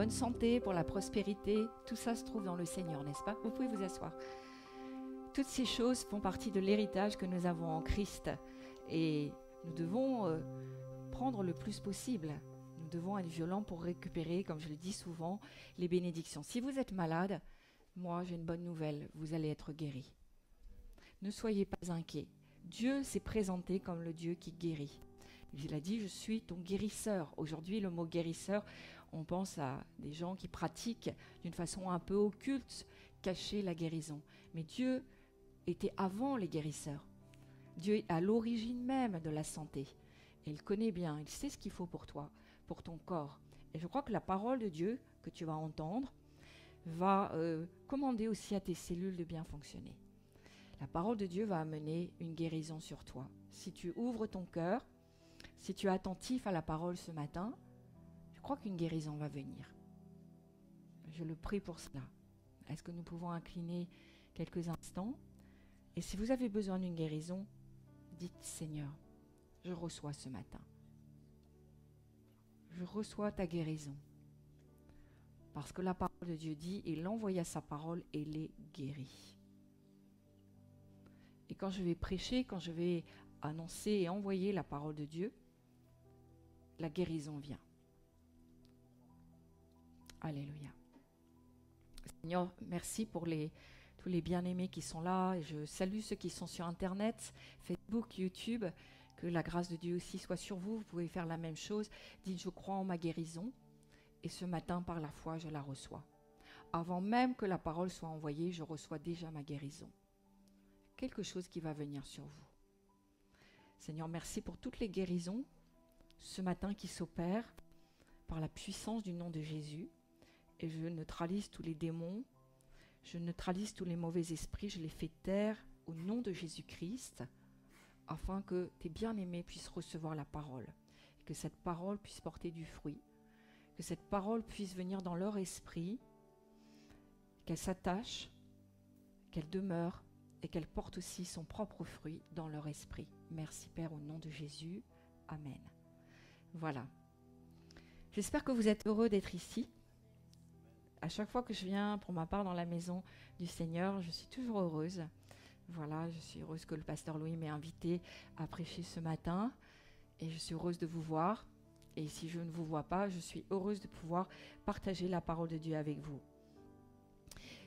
bonne santé, pour la prospérité, tout ça se trouve dans le Seigneur, n'est-ce pas? Vous pouvez vous asseoir. Toutes ces choses font partie de l'héritage que nous avons en Christ. Et nous devons prendre le plus possible. Nous devons être violents pour récupérer, comme je le dis souvent, les bénédictions. Si vous êtes malade, moi j'ai une bonne nouvelle, vous allez être guéri. Ne soyez pas inquiets. Dieu s'est présenté comme le Dieu qui guérit. Il a dit, je suis ton guérisseur. Aujourd'hui, le mot guérisseur, on pense à des gens qui pratiquent d'une façon un peu occulte, cacher la guérison. Mais Dieu était avant les guérisseurs. Dieu est à l'origine même de la santé. Et il connaît bien, il sait ce qu'il faut pour toi, pour ton corps. Et je crois que la parole de Dieu que tu vas entendre va commander aussi à tes cellules de bien fonctionner. La parole de Dieu va amener une guérison sur toi. Si tu ouvres ton cœur, si tu es attentif à la parole ce matin, je crois qu'une guérison va venir. Je le prie pour cela. Est-ce que nous pouvons incliner quelques instants? Et si vous avez besoin d'une guérison, dites Seigneur, je reçois ce matin. Je reçois ta guérison. Parce que la parole de Dieu dit, il envoya sa parole et les guérit. Et quand je vais prêcher, quand je vais annoncer et envoyer la parole de Dieu, la guérison vient. Alléluia. Seigneur, merci pour tous les bien-aimés qui sont là. Et je salue ceux qui sont sur Internet, Facebook, YouTube. Que la grâce de Dieu aussi soit sur vous. Vous pouvez faire la même chose. Dites, je crois en ma guérison. Et ce matin, par la foi, je la reçois. Avant même que la parole soit envoyée, je reçois déjà ma guérison. Quelque chose qui va venir sur vous. Seigneur, merci pour toutes les guérisons ce matin qui s'opèrent par la puissance du nom de Jésus. Et je neutralise tous les démons, je neutralise tous les mauvais esprits, je les fais taire au nom de Jésus-Christ, afin que tes bien-aimés puissent recevoir la parole, et que cette parole puisse porter du fruit, que cette parole puisse venir dans leur esprit, qu'elle s'attache, qu'elle demeure, et qu'elle porte aussi son propre fruit dans leur esprit. Merci Père, au nom de Jésus. Amen. Voilà. J'espère que vous êtes heureux d'être ici. À chaque fois que je viens pour ma part dans la maison du Seigneur, je suis toujours heureuse. Voilà, je suis heureuse que le pasteur Louis m'ait invité à prêcher ce matin. Et je suis heureuse de vous voir. Et si je ne vous vois pas, je suis heureuse de pouvoir partager la parole de Dieu avec vous.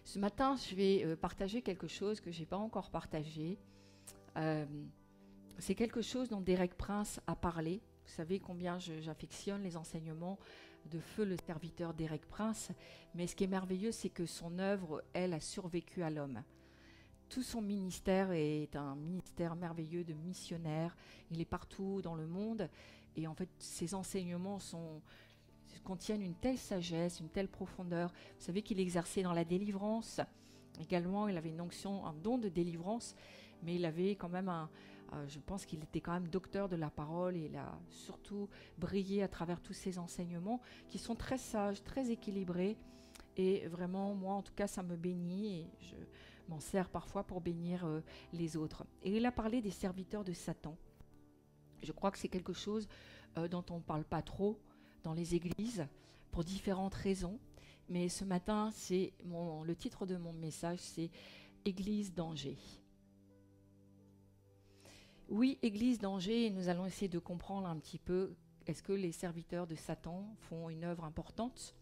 Ce matin, je vais partager quelque chose que je n'ai pas encore partagé. C'est quelque chose dont Derek Prince a parlé. Vous savez combien j'affectionne les enseignements de feu le serviteur Derek Prince. Mais ce qui est merveilleux, c'est que son œuvre, elle, a survécu à l'homme. Tout son ministère est un ministère merveilleux de missionnaire. Il est partout dans le monde. Et en fait, ses enseignements contiennent une telle sagesse, une telle profondeur. Vous savez qu'il exerçait dans la délivrance. Également, il avait une onction, un don de délivrance. Mais il avait quand même je pense qu'il était quand même docteur de la parole et il a surtout brillé à travers tous ses enseignements qui sont très sages, très équilibrés et vraiment, moi en tout cas, ça me bénit et je m'en sers parfois pour bénir les autres. Et il a parlé des serviteurs de Satan. Je crois que c'est quelque chose dont on ne parle pas trop dans les églises pour différentes raisons. Mais ce matin, le titre de mon message, c'est « Église danger ». Oui, Église danger, nous allons essayer de comprendre un petit peu, est-ce que les serviteurs de Satan font une œuvre importante?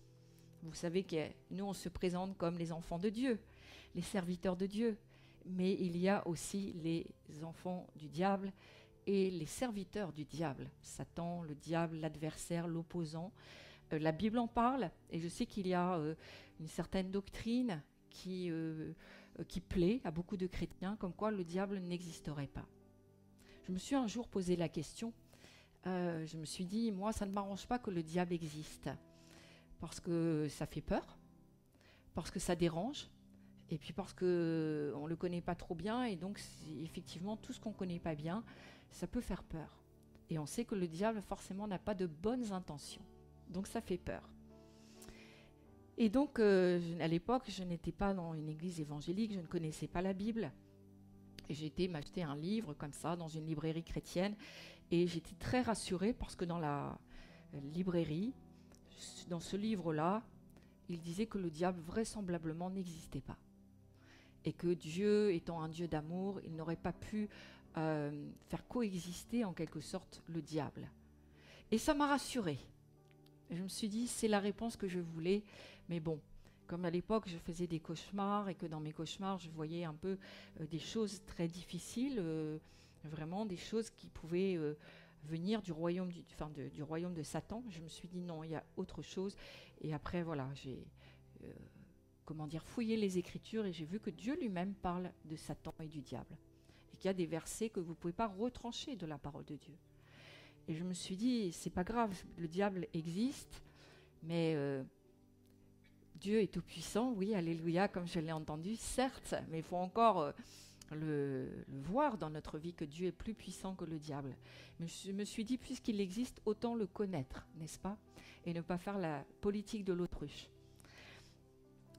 Vous savez que nous, on se présente comme les enfants de Dieu, les serviteurs de Dieu, mais il y a aussi les enfants du diable et les serviteurs du diable. Satan, le diable, l'adversaire, l'opposant. La Bible en parle, et je sais qu'il y a une certaine doctrine qui plaît à beaucoup de chrétiens, comme quoi le diable n'existerait pas. Je me suis un jour posé la question, je me suis dit, moi ça ne m'arrange pas que le diable existe, parce que ça fait peur, parce que ça dérange, et puis parce qu'on ne le connaît pas trop bien, et donc effectivement tout ce qu'on ne connaît pas bien, ça peut faire peur. Et on sait que le diable forcément n'a pas de bonnes intentions, donc ça fait peur. Et donc à l'époque, je n'étais pas dans une église évangélique, je ne connaissais pas la Bible. Et j'ai été m'acheter un livre comme ça dans une librairie chrétienne et j'étais très rassurée parce que dans la librairie, dans ce livre-là, il disait que le diable vraisemblablement n'existait pas. Et que Dieu, étant un Dieu d'amour, il n'aurait pas pu faire coexister en quelque sorte le diable. Et ça m'a rassurée. Je me suis dit, c'est la réponse que je voulais, mais bon, comme à l'époque je faisais des cauchemars et que dans mes cauchemars je voyais un peu des choses très difficiles, vraiment des choses qui pouvaient venir du royaume du royaume de Satan, je me suis dit non, il y a autre chose. Et après voilà, j'ai fouillé les Écritures et j'ai vu que Dieu lui-même parle de Satan et du diable. Et qu'il y a des versets que vous ne pouvez pas retrancher de la parole de Dieu. Et je me suis dit, c'est pas grave, le diable existe, mais Dieu est tout-puissant, oui, alléluia, comme je l'ai entendu, certes, mais il faut encore le voir dans notre vie que Dieu est plus puissant que le diable. Mais je me suis dit, puisqu'il existe, autant le connaître, n'est-ce pas? Et ne pas faire la politique de l'autruche.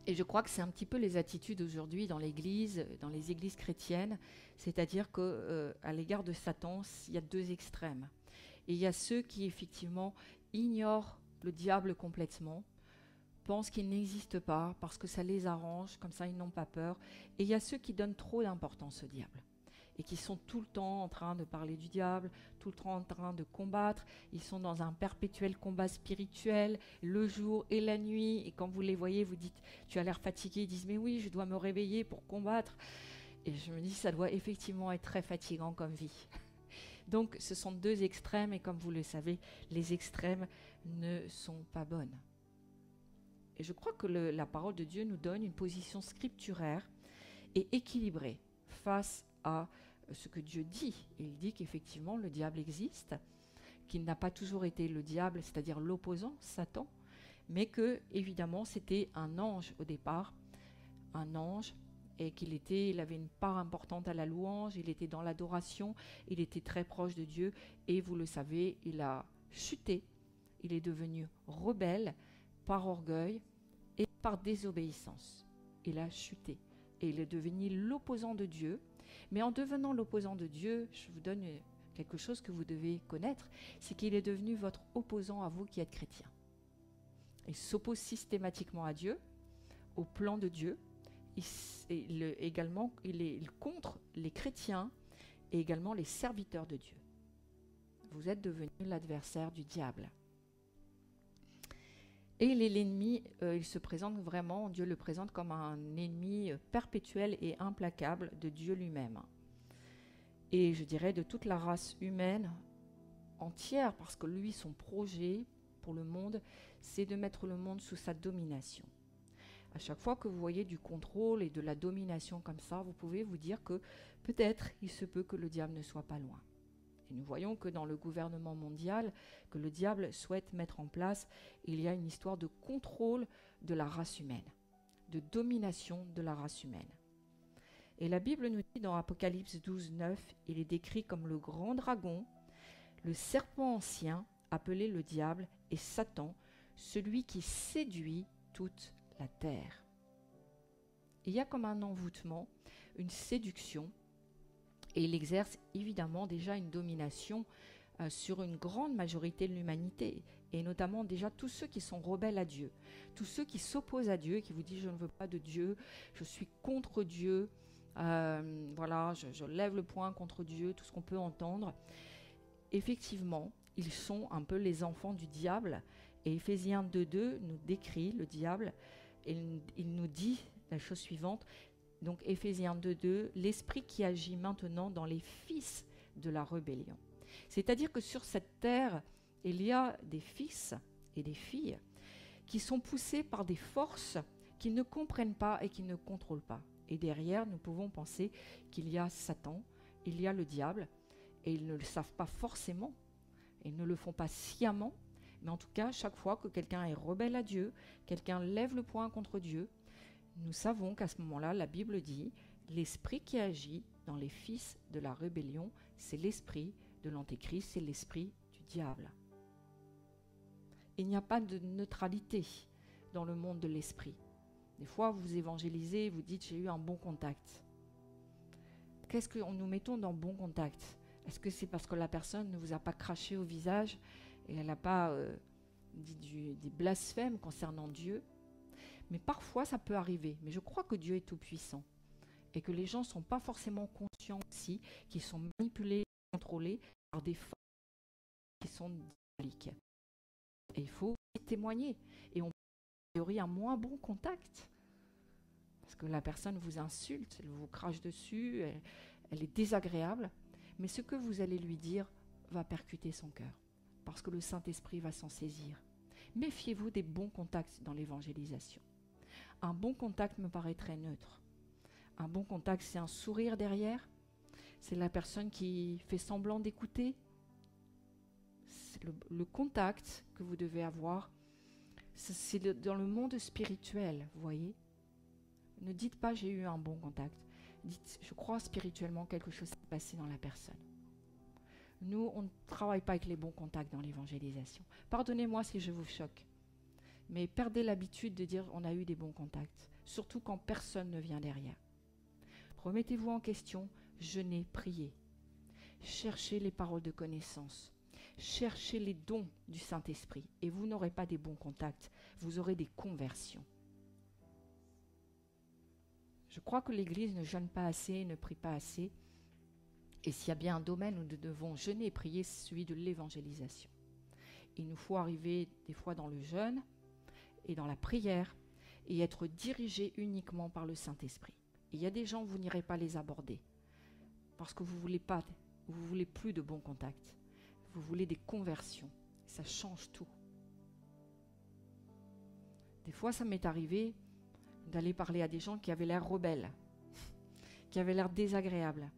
Et je crois que c'est un petit peu les attitudes aujourd'hui dans l'Église, dans les églises chrétiennes, c'est-à-dire qu'à l'égard de Satan, il y a deux extrêmes. Et il y a ceux qui effectivement ignorent le diable complètement, pensent qu'il n'existe pas parce que ça les arrange, comme ça ils n'ont pas peur. Et il y a ceux qui donnent trop d'importance au diable et qui sont tout le temps en train de parler du diable, tout le temps en train de combattre. Ils sont dans un perpétuel combat spirituel, le jour et la nuit. Et quand vous les voyez, vous dites, tu as l'air fatigué. Ils disent, mais oui, je dois me réveiller pour combattre. Et je me dis, ça doit effectivement être très fatigant comme vie. Donc ce sont deux extrêmes et comme vous le savez, les extrêmes ne sont pas bonnes. Et je crois que la parole de Dieu nous donne une position scripturaire et équilibrée face à ce que Dieu dit. Il dit qu'effectivement le diable existe, qu'il n'a pas toujours été le diable, c'est-à-dire l'opposant, Satan, mais que évidemment c'était un ange au départ, un ange, et il avait une part importante à la louange, il était dans l'adoration, il était très proche de Dieu, et vous le savez, il a chuté, il est devenu rebelle par orgueil et par désobéissance. Il a chuté, et il est devenu l'opposant de Dieu. Mais en devenant l'opposant de Dieu, je vous donne quelque chose que vous devez connaître, c'est qu'il est devenu votre opposant à vous qui êtes chrétien. Il s'oppose systématiquement à Dieu, au plan de Dieu. Il est contre les chrétiens et également les serviteurs de Dieu. Vous êtes devenu l'adversaire du diable. Et il est l'ennemi, il se présente vraiment, Dieu le présente comme un ennemi perpétuel et implacable de Dieu lui-même. Et je dirais de toute la race humaine entière, parce que lui, son projet pour le monde, c'est de mettre le monde sous sa domination. À chaque fois que vous voyez du contrôle et de la domination comme ça, vous pouvez vous dire que peut-être il se peut que le diable ne soit pas loin. Et nous voyons que dans le gouvernement mondial que le diable souhaite mettre en place, il y a une histoire de contrôle de la race humaine, de domination de la race humaine. Et la Bible nous dit dans Apocalypse 12, 9, il est décrit comme le grand dragon, le serpent ancien, appelé le diable et Satan, celui qui séduit toute la terre. Il y a comme un envoûtement, une séduction, et il exerce évidemment déjà une domination sur une grande majorité de l'humanité, et notamment déjà tous ceux qui sont rebelles à Dieu, tous ceux qui s'opposent à Dieu, qui vous disent je ne veux pas de Dieu, je suis contre Dieu, voilà, je lève le poing contre Dieu, tout ce qu'on peut entendre. Effectivement, ils sont un peu les enfants du diable, et Éphésiens 2.2 nous décrit le diable, et il nous dit la chose suivante, donc Éphésiens 2.2, l'esprit qui agit maintenant dans les fils de la rébellion. C'est-à-dire que sur cette terre, il y a des fils et des filles qui sont poussés par des forces qui ne comprennent pas et qui ne contrôlent pas. Et derrière, nous pouvons penser qu'il y a Satan, il y a le diable, et ils ne le savent pas forcément, ils ne le font pas sciemment, mais en tout cas, chaque fois que quelqu'un est rebelle à Dieu, quelqu'un lève le poing contre Dieu, nous savons qu'à ce moment-là, la Bible dit, l'esprit qui agit dans les fils de la rébellion, c'est l'esprit de l'Antéchrist, c'est l'esprit du diable. Il n'y a pas de neutralité dans le monde de l'esprit. Des fois, vous évangélisez, vous dites, j'ai eu un bon contact. Qu'est-ce que nous mettons dans bon contact? Est-ce que c'est parce que la personne ne vous a pas craché au visage et elle n'a pas dit des blasphèmes concernant Dieu? Mais parfois, ça peut arriver. Mais je crois que Dieu est tout-puissant et que les gens ne sont pas forcément conscients aussi qu'ils sont manipulés, contrôlés par des forces qui sont diaboliques. Et il faut témoigner. Et on peut avoir un moins bon contact. Parce que la personne vous insulte, elle vous crache dessus, elle est désagréable. Mais ce que vous allez lui dire va percuter son cœur. Parce que le Saint-Esprit va s'en saisir. Méfiez-vous des bons contacts dans l'évangélisation. Un bon contact me paraît très neutre. Un bon contact, c'est un sourire derrière. C'est la personne qui fait semblant d'écouter. C'est le contact que vous devez avoir. C'est dans le monde spirituel, vous voyez. Ne dites pas j'ai eu un bon contact. Dites je crois spirituellement quelque chose s'est passé dans la personne. Nous, on ne travaille pas avec les bons contacts dans l'évangélisation. Pardonnez-moi si je vous choque. Mais perdez l'habitude de dire on a eu des bons contacts. Surtout quand personne ne vient derrière. Remettez-vous en question, jeûnez, priez. Cherchez les paroles de connaissance. Cherchez les dons du Saint-Esprit. Et vous n'aurez pas des bons contacts. Vous aurez des conversions. Je crois que l'Église ne jeûne pas assez, ne prie pas assez. Et s'il y a bien un domaine où nous devons jeûner et prier, c'est celui de l'évangélisation. Il nous faut arriver des fois dans le jeûne et dans la prière et être dirigés uniquement par le Saint-Esprit. Il y a des gens, vous n'irez pas les aborder parce que vous voulez plus de bons contacts. Vous voulez des conversions. Ça change tout. Des fois, ça m'est arrivé d'aller parler à des gens qui avaient l'air rebelles, qui avaient l'air désagréables.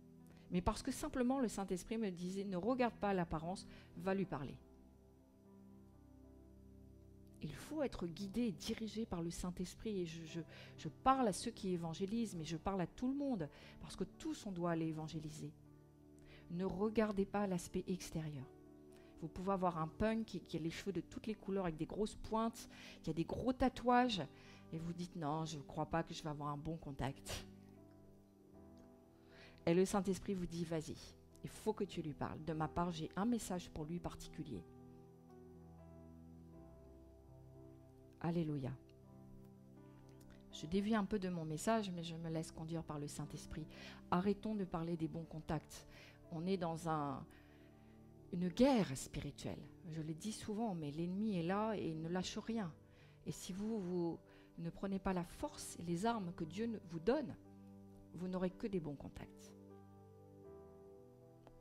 Mais parce que simplement le Saint-Esprit me disait, ne regarde pas l'apparence, va lui parler. Il faut être guidé et dirigé par le Saint-Esprit. Et je parle à ceux qui évangélisent, mais je parle à tout le monde, parce que tous on doit aller évangéliser. Ne regardez pas l'aspect extérieur. Vous pouvez avoir un punk qui a les cheveux de toutes les couleurs avec des grosses pointes, qui a des gros tatouages, et vous dites non, je ne crois pas que je vais avoir un bon contact. Et le Saint-Esprit vous dit vas-y, il faut que tu lui parles. De ma part, j'ai un message pour lui particulier. Alléluia. Je dévie un peu de mon message, mais je me laisse conduire par le Saint-Esprit. Arrêtons de parler des bons contacts. On est dans une guerre spirituelle. Je le dis souvent, mais l'ennemi est là et il ne lâche rien. Et si vous ne prenez pas la force et les armes que Dieu vous donne, vous n'aurez que des bons contacts.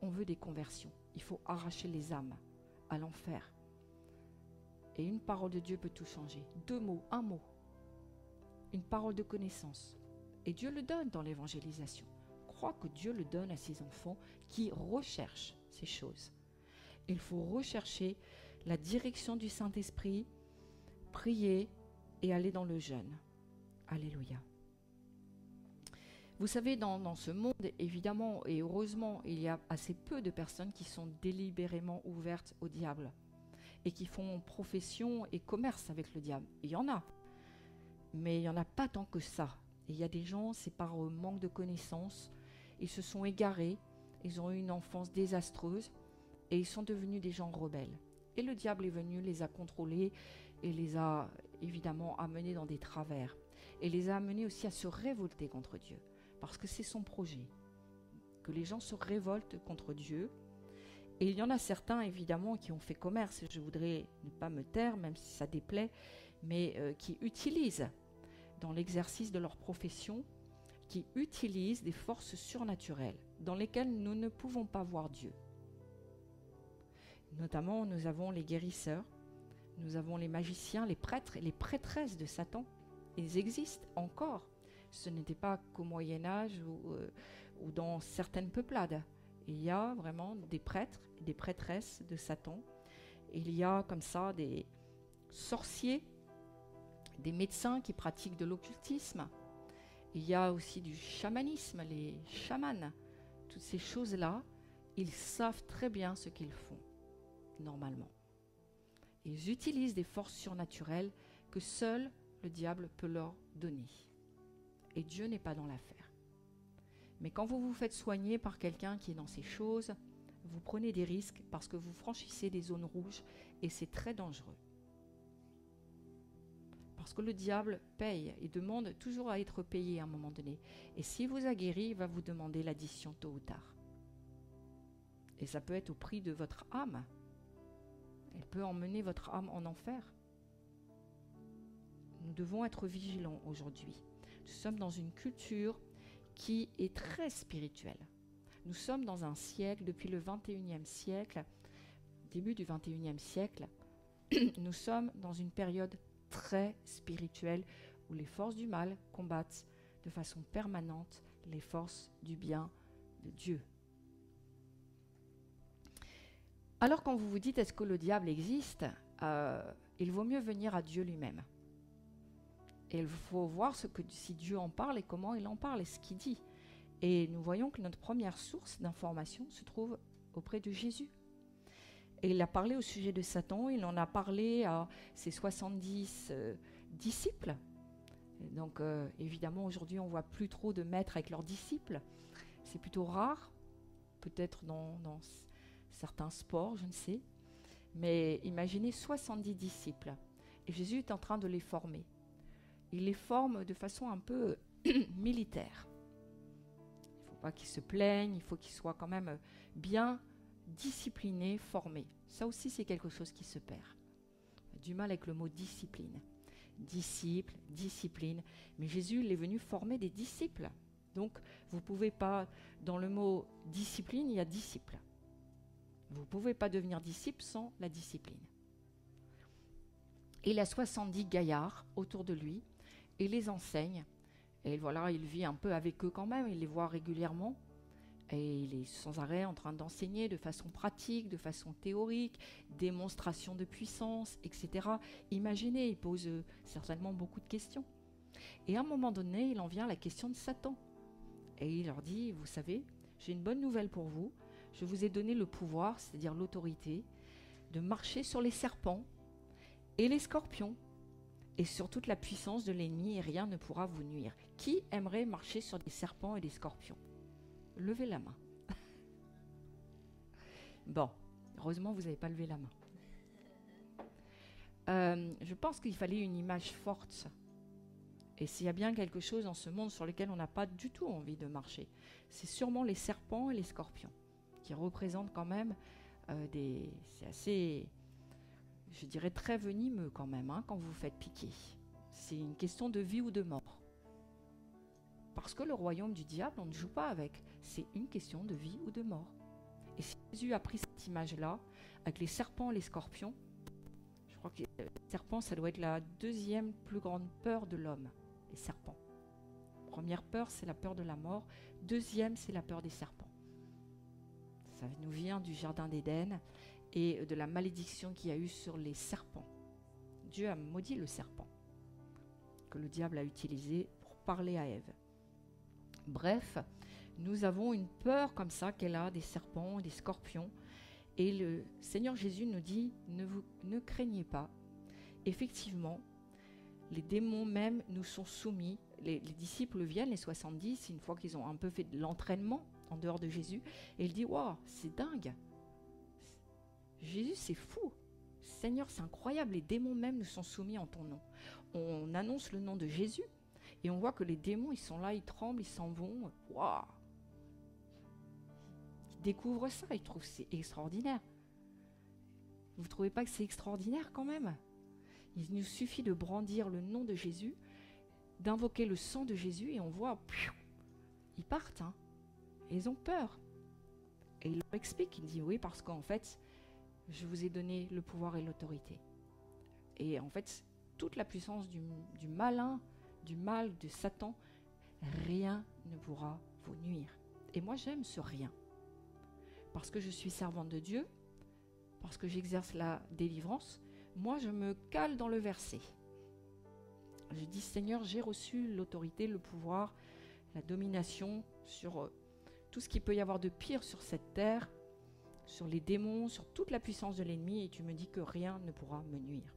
On veut des conversions. Il faut arracher les âmes à l'enfer. Et une parole de Dieu peut tout changer. 2 mots, 1 mot. Une parole de connaissance. Et Dieu le donne dans l'évangélisation. Crois que Dieu le donne à ses enfants qui recherchent ces choses. Il faut rechercher la direction du Saint-Esprit, prier et aller dans le jeûne. Alléluia. Vous savez, dans ce monde, évidemment et heureusement, il y a assez peu de personnes qui sont délibérément ouvertes au diable et qui font profession et commerce avec le diable. Il y en a, mais il n'y en a pas tant que ça. Et il y a des gens, c'est par manque de connaissances, ils se sont égarés, ils ont eu une enfance désastreuse et ils sont devenus des gens rebelles. Et le diable est venu, les a contrôlés et les a évidemment amenés dans des travers. Et les a amenés aussi à se révolter contre Dieu. Parce que c'est son projet, que les gens se révoltent contre Dieu. Et il y en a certains, évidemment, qui ont fait commerce, je voudrais ne pas me taire, même si ça déplaît, mais qui utilisent, dans l'exercice de leur profession, qui utilisent des forces surnaturelles, dans lesquelles nous ne pouvons pas voir Dieu. Notamment, nous avons les guérisseurs, nous avons les magiciens, les prêtres et les prêtresses de Satan. Ils existent encore. Ce n'était pas qu'au Moyen-Âge ou dans certaines peuplades. Il y a vraiment des prêtres et des prêtresses de Satan. Il y a comme ça des sorciers, des médecins qui pratiquent de l'occultisme. Il y a aussi du chamanisme, les chamans. Toutes ces choses-là, ils savent très bien ce qu'ils font, normalement. Ils utilisent des forces surnaturelles que seul le diable peut leur donner. Et Dieu n'est pas dans l'affaire. Mais quand vous vous faites soigner par quelqu'un qui est dans ces choses, vous prenez des risques parce que vous franchissez des zones rouges et c'est très dangereux. Parce que le diable paye et demande toujours à être payé à un moment donné. Et s'il vous a guéri, il va vous demander l'addition tôt ou tard. Et ça peut être au prix de votre âme. Elle peut emmener votre âme en enfer. Nous devons être vigilants aujourd'hui. Nous sommes dans une culture qui est très spirituelle. Nous sommes dans un siècle, depuis le 21e siècle, début du 21e siècle, nous sommes dans une période très spirituelle où les forces du mal combattent de façon permanente les forces du bien de Dieu. Alors quand vous vous dites est-ce que le diable existe, il vaut mieux venir à Dieu lui-même. Et il faut voir si Dieu en parle et comment il en parle et ce qu'il dit. Et nous voyons que notre première source d'information se trouve auprès de Jésus. Et il a parlé au sujet de Satan, il en a parlé à ses 70 disciples. Et donc évidemment aujourd'hui on ne voit plus trop de maîtres avec leurs disciples. C'est plutôt rare, peut-être dans certains sports, je ne sais. Mais imaginez 70 disciples. Et Jésus est en train de les former. Il les forme de façon un peu militaire. Il ne faut pas qu'ils se plaignent, il faut qu'ils soient quand même bien disciplinés, formés. Ça aussi, c'est quelque chose qui se perd. On a du mal avec le mot discipline. Disciple, discipline. Mais Jésus, il est venu former des disciples. Donc, vous ne pouvez pas, dans le mot discipline, il y a disciple. Vous ne pouvez pas devenir disciple sans la discipline. Il a 70 gaillards autour de lui. Il les enseigne. Et voilà, il vit un peu avec eux quand même. Il les voit régulièrement. Et il est sans arrêt en train d'enseigner de façon pratique, de façon théorique, démonstration de puissance, etc. Imaginez, il pose certainement beaucoup de questions. Et à un moment donné, il en vient à la question de Satan. Et il leur dit, vous savez, j'ai une bonne nouvelle pour vous. Je vous ai donné le pouvoir, c'est-à-dire l'autorité, de marcher sur les serpents et les scorpions et sur toute la puissance de l'ennemi et rien ne pourra vous nuire. Qui aimerait marcher sur des serpents et des scorpions ? Levez la main. Bon, heureusement vous n'avez pas levé la main. Je pense qu'il fallait une image forte. Et s'il y a bien quelque chose dans ce monde sur lequel on n'a pas du tout envie de marcher, c'est sûrement les serpents et les scorpions, qui représentent quand même c'est assez, je dirais, très venimeux quand même, hein, quand vous vous faites piquer. C'est une question de vie ou de mort. Parce que le royaume du diable, on ne joue pas avec. C'est une question de vie ou de mort. Et si Jésus a pris cette image-là, avec les serpents et les scorpions, je crois que les serpents, ça doit être la deuxième plus grande peur de l'homme, les serpents. Première peur, c'est la peur de la mort. Deuxième, c'est la peur des serpents. Ça nous vient du jardin d'Éden et de la malédiction qu'il y a eu sur les serpents. Dieu a maudit le serpent, que le diable a utilisé pour parler à Ève. Bref, nous avons une peur comme ça qu'elle a des serpents, des scorpions. Et le Seigneur Jésus nous dit, ne craignez pas. Effectivement, les démons même nous sont soumis. Les disciples viennent, les 70, une fois qu'ils ont un peu fait de l'entraînement en dehors de Jésus. Et il dit, waouh, c'est dingue. Jésus, c'est fou. Seigneur, c'est incroyable. Les démons même nous sont soumis en ton nom. On annonce le nom de Jésus. Et on voit que les démons, ils sont là, ils tremblent, ils s'en vont. Waouh! Ils découvrent ça, ils trouvent que c'est extraordinaire. Vous ne trouvez pas que c'est extraordinaire quand même? Il nous suffit de brandir le nom de Jésus, d'invoquer le sang de Jésus et on voit, ils partent. Hein, et ils ont peur. Et il leur explique, il dit oui, parce qu'en fait, je vous ai donné le pouvoir et l'autorité. Et en fait, toute la puissance du malin, du mal, de Satan, rien ne pourra vous nuire. Et moi, j'aime ce rien. Parce que je suis servante de Dieu, parce que j'exerce la délivrance, moi, je me cale dans le verset. Je dis, Seigneur, j'ai reçu l'autorité, le pouvoir, la domination sur tout ce qu'il peut y avoir de pire sur cette terre, sur les démons, sur toute la puissance de l'ennemi, et tu me dis que rien ne pourra me nuire.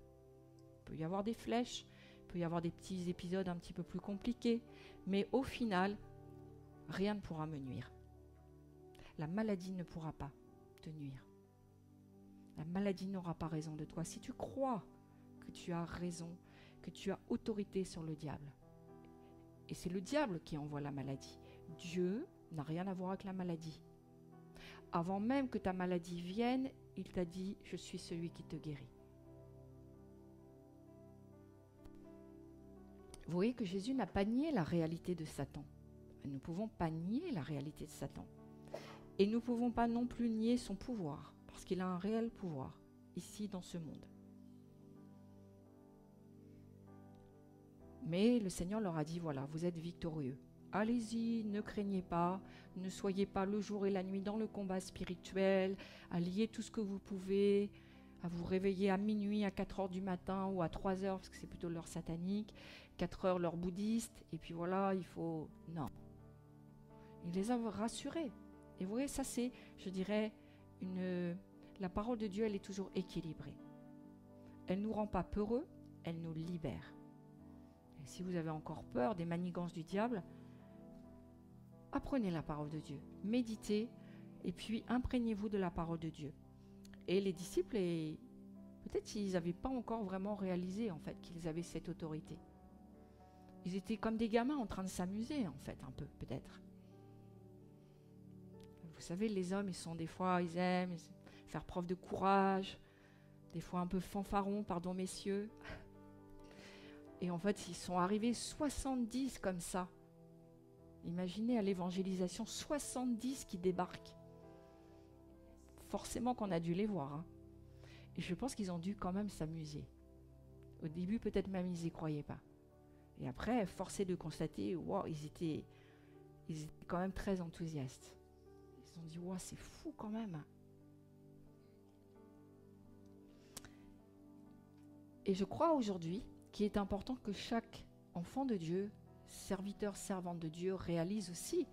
Il peut y avoir des flèches, il peut y avoir des petits épisodes un petit peu plus compliqués, mais au final, rien ne pourra me nuire. La maladie ne pourra pas te nuire. La maladie n'aura pas raison de toi. Si tu crois que tu as raison, que tu as autorité sur le diable. Et c'est le diable qui envoie la maladie. Dieu n'a rien à voir avec la maladie. Avant même que ta maladie vienne, il t'a dit « Je suis celui qui te guérit ». Vous voyez que Jésus n'a pas nié la réalité de Satan. Nous ne pouvons pas nier la réalité de Satan. Et nous ne pouvons pas non plus nier son pouvoir, parce qu'il a un réel pouvoir, ici dans ce monde. Mais le Seigneur leur a dit, voilà, vous êtes victorieux. Allez-y, ne craignez pas, ne soyez pas le jour et la nuit dans le combat spirituel, à lier tout ce que vous pouvez, à vous réveiller à minuit, à 4 heures du matin ou à 3 heures, parce que c'est plutôt l'heure satanique, 4 heures l'heure bouddhiste, et puis voilà, il faut... Non. Il les a rassurés. Et vous voyez, ça c'est, je dirais, la parole de Dieu, elle est toujours équilibrée. Elle ne nous rend pas peureux, elle nous libère. Et si vous avez encore peur des manigances du diable, apprenez la parole de Dieu, méditez, et puis imprégnez-vous de la parole de Dieu. Et les disciples, peut-être qu'ils n'avaient pas encore vraiment réalisé en fait qu'ils avaient cette autorité. Ils étaient comme des gamins en train de s'amuser en fait, un peu peut-être. Vous savez, les hommes, ils sont des fois, ils aiment faire preuve de courage, des fois un peu fanfarons, pardon messieurs. Et en fait, ils sont arrivés 70 comme ça. Imaginez à l'évangélisation, 70 qui débarquent. Forcément qu'on a dû les voir. Hein. Et je pense qu'ils ont dû quand même s'amuser. Au début, peut-être même, ils n'y croyaient pas. Et après, forcé de constater, wow, ils étaient quand même très enthousiastes. Ils ont dit, wow, c'est fou quand même. Et je crois aujourd'hui qu'il est important que chaque enfant de Dieu, serviteur, servante de Dieu, réalise aussi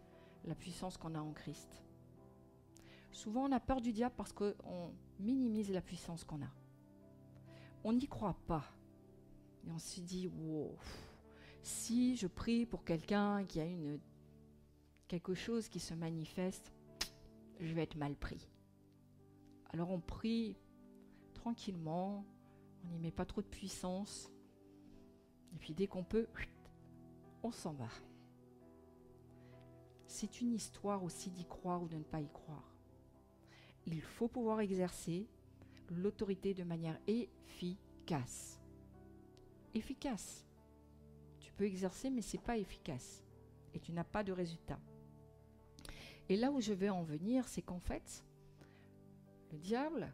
la puissance qu'on a en Christ. Souvent, on a peur du diable parce qu'on minimise la puissance qu'on a. On n'y croit pas. Et on se dit, wow, si je prie pour quelqu'un qui a quelque chose qui se manifeste, je vais être mal pris. Alors on prie tranquillement, on n'y met pas trop de puissance, et puis dès qu'on peut, on s'en va. C'est une histoire aussi d'y croire ou de ne pas y croire. Il faut pouvoir exercer l'autorité de manière efficace. Efficace. Tu peux exercer, mais ce n'est pas efficace. Et tu n'as pas de résultat. Et là où je vais en venir, c'est qu'en fait, le diable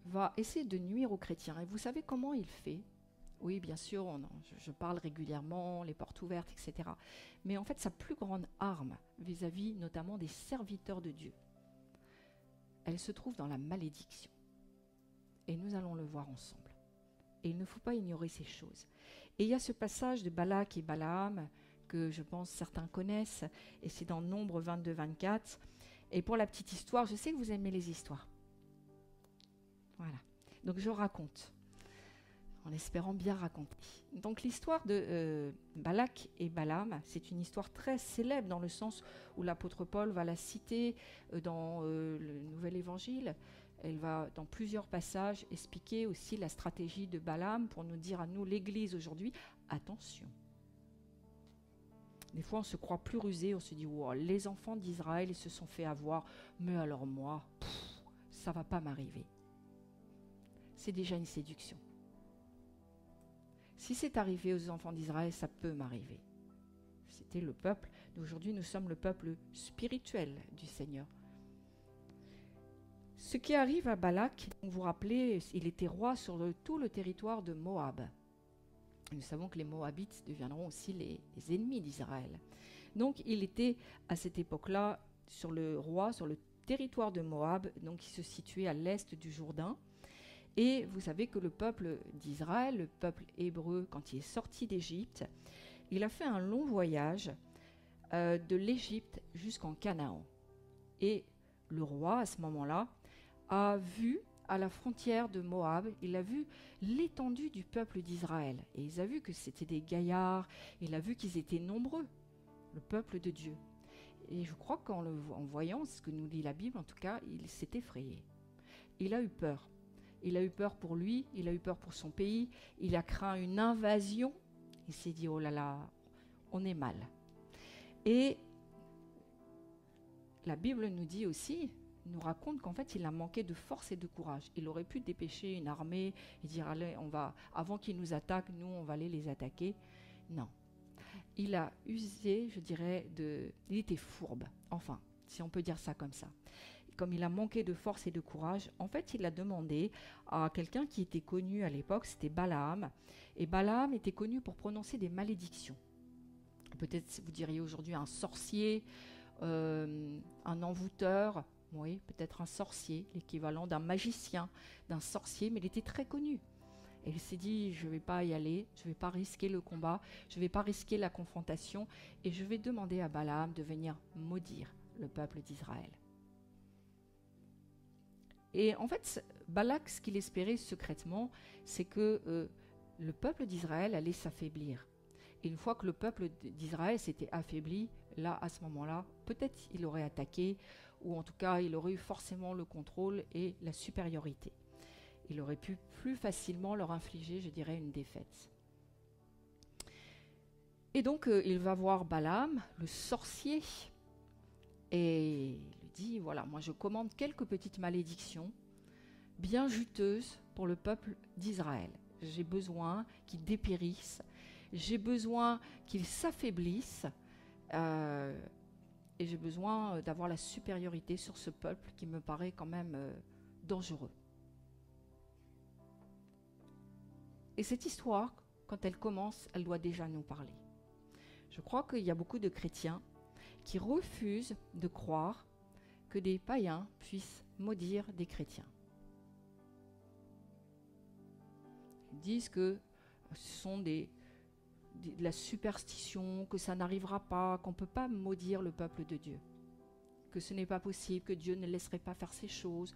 va essayer de nuire aux chrétiens. Et vous savez comment il fait ? Oui, bien sûr, je parle régulièrement, les portes ouvertes, etc. Mais en fait, sa plus grande arme vis-à-vis notamment des serviteurs de Dieu, elle se trouve dans la malédiction. Et nous allons le voir ensemble. Et il ne faut pas ignorer ces choses. Et il y a ce passage de Balak et Balaam que je pense certains connaissent, et c'est dans Nombre 22-24. Et pour la petite histoire, je sais que vous aimez les histoires. Voilà. Donc je raconte, en espérant bien raconter. Donc l'histoire de Balak et Balaam, c'est une histoire très célèbre dans le sens où l'apôtre Paul va la citer dans le Nouvel Évangile. Elle va, dans plusieurs passages, expliquer aussi la stratégie de Balaam pour nous dire à nous, l'Église aujourd'hui, attention. Des fois, on se croit plus rusé, on se dit, wow, les enfants d'Israël, ils se sont fait avoir, mais alors moi, ça ne va pas m'arriver. C'est déjà une séduction. Si c'est arrivé aux enfants d'Israël, ça peut m'arriver. C'était le peuple. D'aujourd'hui, nous sommes le peuple spirituel du Seigneur. Ce qui arrive à Balak, vous vous rappelez, il était roi sur tout le territoire de Moab. Nous savons que les Moabites deviendront aussi les ennemis d'Israël. Donc, il était à cette époque-là sur le territoire de Moab, donc qui se situait à l'est du Jourdain. Et vous savez que le peuple d'Israël, le peuple hébreu, quand il est sorti d'Égypte, il a fait un long voyage de l'Égypte jusqu'en Canaan. Et le roi, à ce moment-là, a vu à la frontière de Moab, il a vu l'étendue du peuple d'Israël. Et il a vu que c'était des gaillards, il a vu qu'ils étaient nombreux, le peuple de Dieu. Et je crois qu'en voyant ce que nous dit la Bible, en tout cas, il s'est effrayé. Il a eu peur. Il a eu peur pour lui, il a eu peur pour son pays, il a craint une invasion. Il s'est dit, oh là là, on est mal. Et la Bible nous dit aussi, nous raconte qu'en fait, il a manqué de force et de courage. Il aurait pu dépêcher une armée et dire, allez, avant qu'ils nous attaquent, nous, on va aller les attaquer. Non. Il a usé, je dirais, il était fourbe, enfin, si on peut dire ça comme ça. Comme il a manqué de force et de courage, en fait, il a demandé à quelqu'un qui était connu à l'époque, c'était Balaam. Et Balaam était connu pour prononcer des malédictions. Peut-être vous diriez aujourd'hui un sorcier, un envoûteur, oui, peut-être un sorcier, l'équivalent d'un magicien, d'un sorcier, mais il était très connu. Et il s'est dit, je ne vais pas y aller, je ne vais pas risquer le combat, je ne vais pas risquer la confrontation, et je vais demander à Balaam de venir maudire le peuple d'Israël. Et en fait, Balak, ce qu'il espérait secrètement, c'est que le peuple d'Israël allait s'affaiblir. Et une fois que le peuple d'Israël s'était affaibli, là, à ce moment-là, peut-être il aurait attaqué, ou en tout cas, il aurait eu forcément le contrôle et la supériorité. Il aurait pu plus facilement leur infliger, je dirais, une défaite. Et donc, il va voir Balaam, le sorcier, et il lui dit, voilà, moi je commande quelques petites malédictions, bien juteuses pour le peuple d'Israël. J'ai besoin qu'ils dépérissent, j'ai besoin qu'ils s'affaiblissent, et j'ai besoin d'avoir la supériorité sur ce peuple qui me paraît quand même dangereux. Et cette histoire, quand elle commence, elle doit déjà nous parler. Je crois qu'il y a beaucoup de chrétiens qui refusent de croire que des païens puissent maudire des chrétiens. Ils disent que ce sont de la superstition, que ça n'arrivera pas, qu'on ne peut pas maudire le peuple de Dieu, que ce n'est pas possible, que Dieu ne laisserait pas faire ces choses,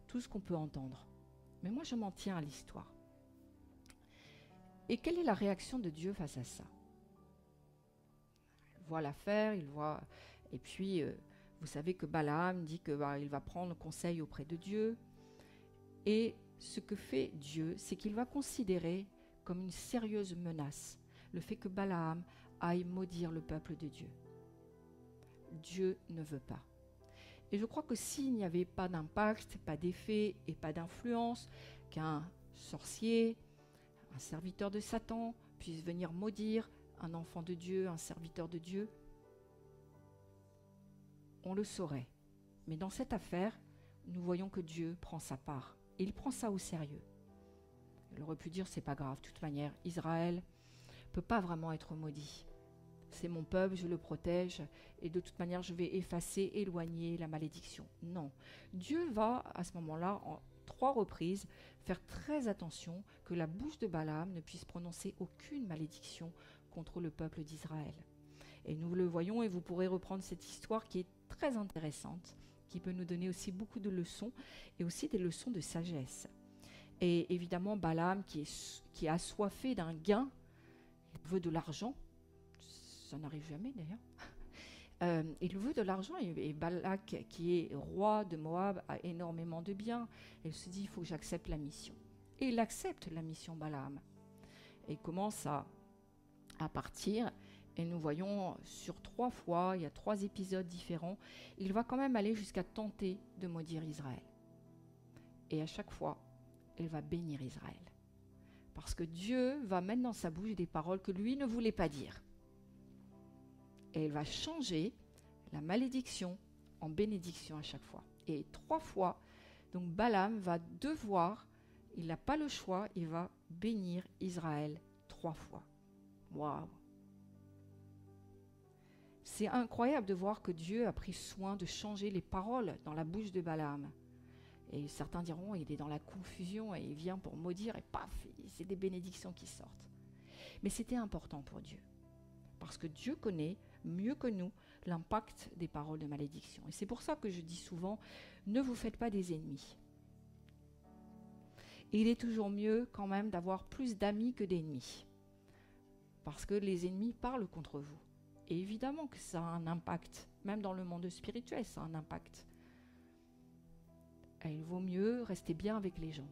tout ce qu'on peut entendre. Mais moi, je m'en tiens à l'histoire. Et quelle est la réaction de Dieu face à ça? Il voit l'affaire, il voit... Et puis, vous savez que Balaam dit qu'il va prendre conseil auprès de Dieu. Et ce que fait Dieu, c'est qu'il va considérer comme une sérieuse menace le fait que Balaam aille maudire le peuple de Dieu. Dieu ne veut pas. Et je crois que s'il n'y avait pas d'impact, pas d'effet et pas d'influence, qu'un sorcier, un serviteur de Satan puisse venir maudire un enfant de Dieu, un serviteur de Dieu, on le saurait. Mais dans cette affaire, nous voyons que Dieu prend sa part. Et il prend ça au sérieux. Il aurait pu dire, c'est pas grave, de toute manière, Israël ne peut pas vraiment être maudit. C'est mon peuple, je le protège, et de toute manière, je vais effacer, éloigner la malédiction. Non. Dieu va, à ce moment-là, en 3 reprises, faire très attention que la bouche de Balaam ne puisse prononcer aucune malédiction contre le peuple d'Israël. Et nous le voyons, et vous pourrez reprendre cette histoire qui est très intéressante, qui peut nous donner aussi beaucoup de leçons, et aussi des leçons de sagesse. Et évidemment, Balaam, qui est assoiffé d'un gain, il veut de l'argent, ça n'arrive jamais d'ailleurs, il veut de l'argent, et Balak, qui est roi de Moab, a énormément de biens. Il se dit, il faut que j'accepte la mission. Et il accepte la mission Balaam. Et il commence à partir, et nous voyons sur 3 fois, il y a 3 épisodes différents, il va quand même aller jusqu'à tenter de maudire Israël. Et à chaque fois, il va bénir Israël. Parce que Dieu va mettre dans sa bouche des paroles que lui ne voulait pas dire. Et il va changer la malédiction en bénédiction à chaque fois. Et 3 fois, donc Balaam va devoir, il n'a pas le choix, il va bénir Israël 3 fois. Waouh! C'est incroyable de voir que Dieu a pris soin de changer les paroles dans la bouche de Balaam. Et certains diront, il est dans la confusion et il vient pour maudire et paf, c'est des bénédictions qui sortent. Mais c'était important pour Dieu. Parce que Dieu connaît mieux que nous l'impact des paroles de malédiction. Et c'est pour ça que je dis souvent, ne vous faites pas des ennemis. Et il est toujours mieux quand même d'avoir plus d'amis que d'ennemis. Parce que les ennemis parlent contre vous. Et évidemment que ça a un impact. Même dans le monde spirituel, ça a un impact. Et il vaut mieux rester bien avec les gens.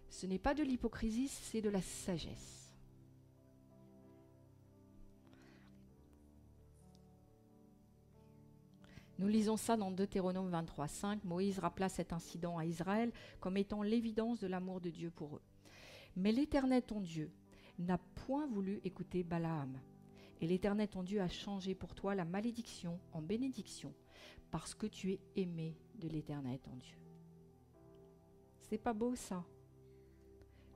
Ce n'est pas de l'hypocrisie, c'est de la sagesse. Nous lisons ça dans Deutéronome 23:5. Moïse rappela cet incident à Israël comme étant l'évidence de l'amour de Dieu pour eux. Mais l'Éternel ton Dieu n'a point voulu écouter Balaam. Et l'Éternel ton Dieu a changé pour toi la malédiction en bénédiction, parce que tu es aimé de l'Éternel ton Dieu. C'est pas beau ça?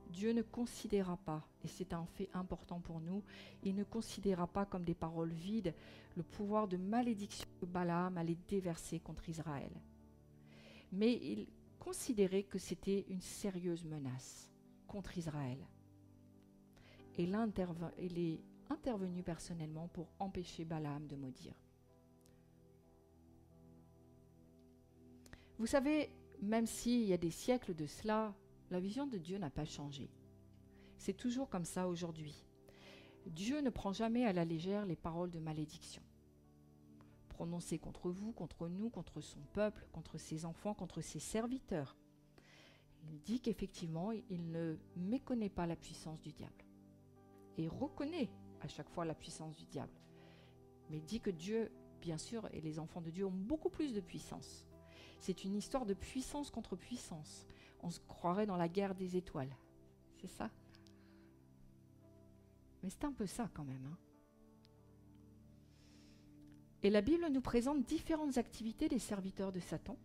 Dieu ne considéra pas, et c'est un fait important pour nous, il ne considéra pas comme des paroles vides le pouvoir de malédiction que Balaam allait déverser contre Israël. Mais il considérait que c'était une sérieuse menace contre Israël. Et il est intervenu personnellement pour empêcher Balaam de maudire. Vous savez, même s'il y a des siècles de cela, la vision de Dieu n'a pas changé. C'est toujours comme ça aujourd'hui. Dieu ne prend jamais à la légère les paroles de malédiction prononcées contre vous, contre nous, contre son peuple, contre ses enfants, contre ses serviteurs. Il dit qu'effectivement, il ne méconnaît pas la puissance du diable et reconnaît à chaque fois la puissance du diable. Mais il dit que Dieu, bien sûr, et les enfants de Dieu ont beaucoup plus de puissance. C'est une histoire de puissance contre puissance. On se croirait dans la guerre des étoiles. C'est ça? Mais c'est un peu ça quand même. Et la Bible nous présente différentes activités des serviteurs de Satan.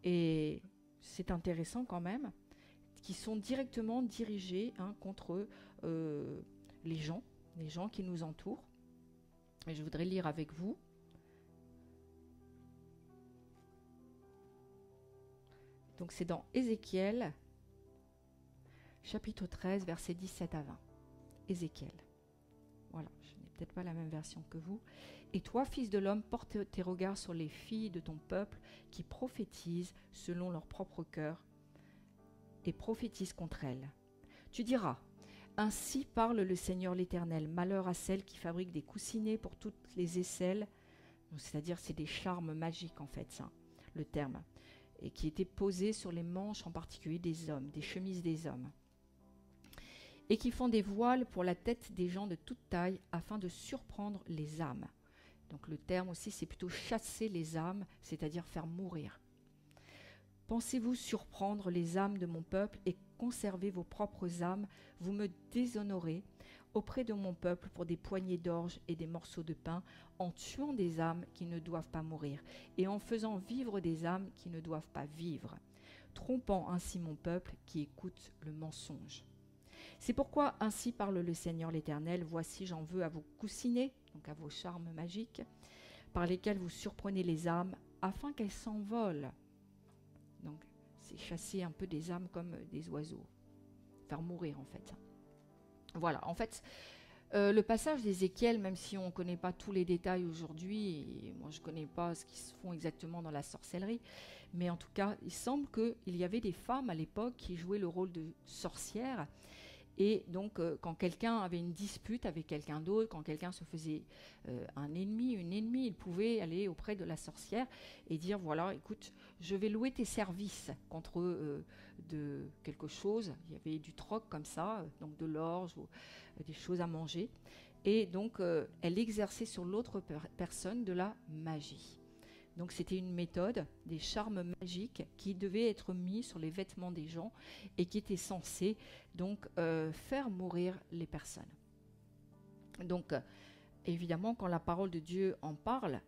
Et c'est intéressant quand même, qui sont directement dirigés contre les gens qui nous entourent. Et je voudrais lire avec vous. Donc c'est dans Ézéchiel, chapitre 13, versets 17 à 20. Ézéchiel. Voilà, je n'ai peut-être pas la même version que vous. Et toi, fils de l'homme, porte tes regards sur les filles de ton peuple qui prophétisent selon leur propre cœur et prophétisent contre elles. Tu diras, ainsi parle le Seigneur l'Éternel, malheur à celles qui fabriquent des coussinets pour toutes les aisselles, c'est-à-dire c'est des charmes magiques en fait, ça, le terme, et qui étaient posés sur les manches en particulier des hommes, des chemises des hommes, et qui font des voiles pour la tête des gens de toute taille afin de surprendre les âmes. Donc le terme aussi, c'est plutôt chasser les âmes, c'est-à-dire faire mourir. Pensez-vous surprendre les âmes de mon peuple et conserver vos propres âmes? Vous me déshonorez auprès de mon peuple pour des poignées d'orge et des morceaux de pain, en tuant des âmes qui ne doivent pas mourir et en faisant vivre des âmes qui ne doivent pas vivre, trompant ainsi mon peuple qui écoute le mensonge. C'est pourquoi ainsi parle le Seigneur l'Éternel, voici j'en veux à vos coussinets, donc à vos charmes magiques, par lesquels vous surprenez les âmes, afin qu'elles s'envolent. Donc c'est chasser un peu des âmes comme des oiseaux, faire mourir en fait. Voilà, en fait, le passage d'Ézéchiel, même si on ne connaît pas tous les détails aujourd'hui, et moi je ne connais pas ce qui se font exactement dans la sorcellerie, mais en tout cas, il semble qu'il y avait des femmes à l'époque qui jouaient le rôle de sorcières. Et donc, quand quelqu'un avait une dispute avec quelqu'un d'autre, quand quelqu'un se faisait un ennemi, une ennemie, il pouvait aller auprès de la sorcière et dire, voilà, écoute, je vais louer tes services contre de quelque chose. Il y avait du troc comme ça, donc de l'orge ou des choses à manger. Et donc, elle exerçait sur l'autre personne de la magie. Donc c'était une méthode, des charmes magiques qui devaient être mis sur les vêtements des gens et qui étaient censés donc faire mourir les personnes. Donc évidemment quand la parole de Dieu en parle,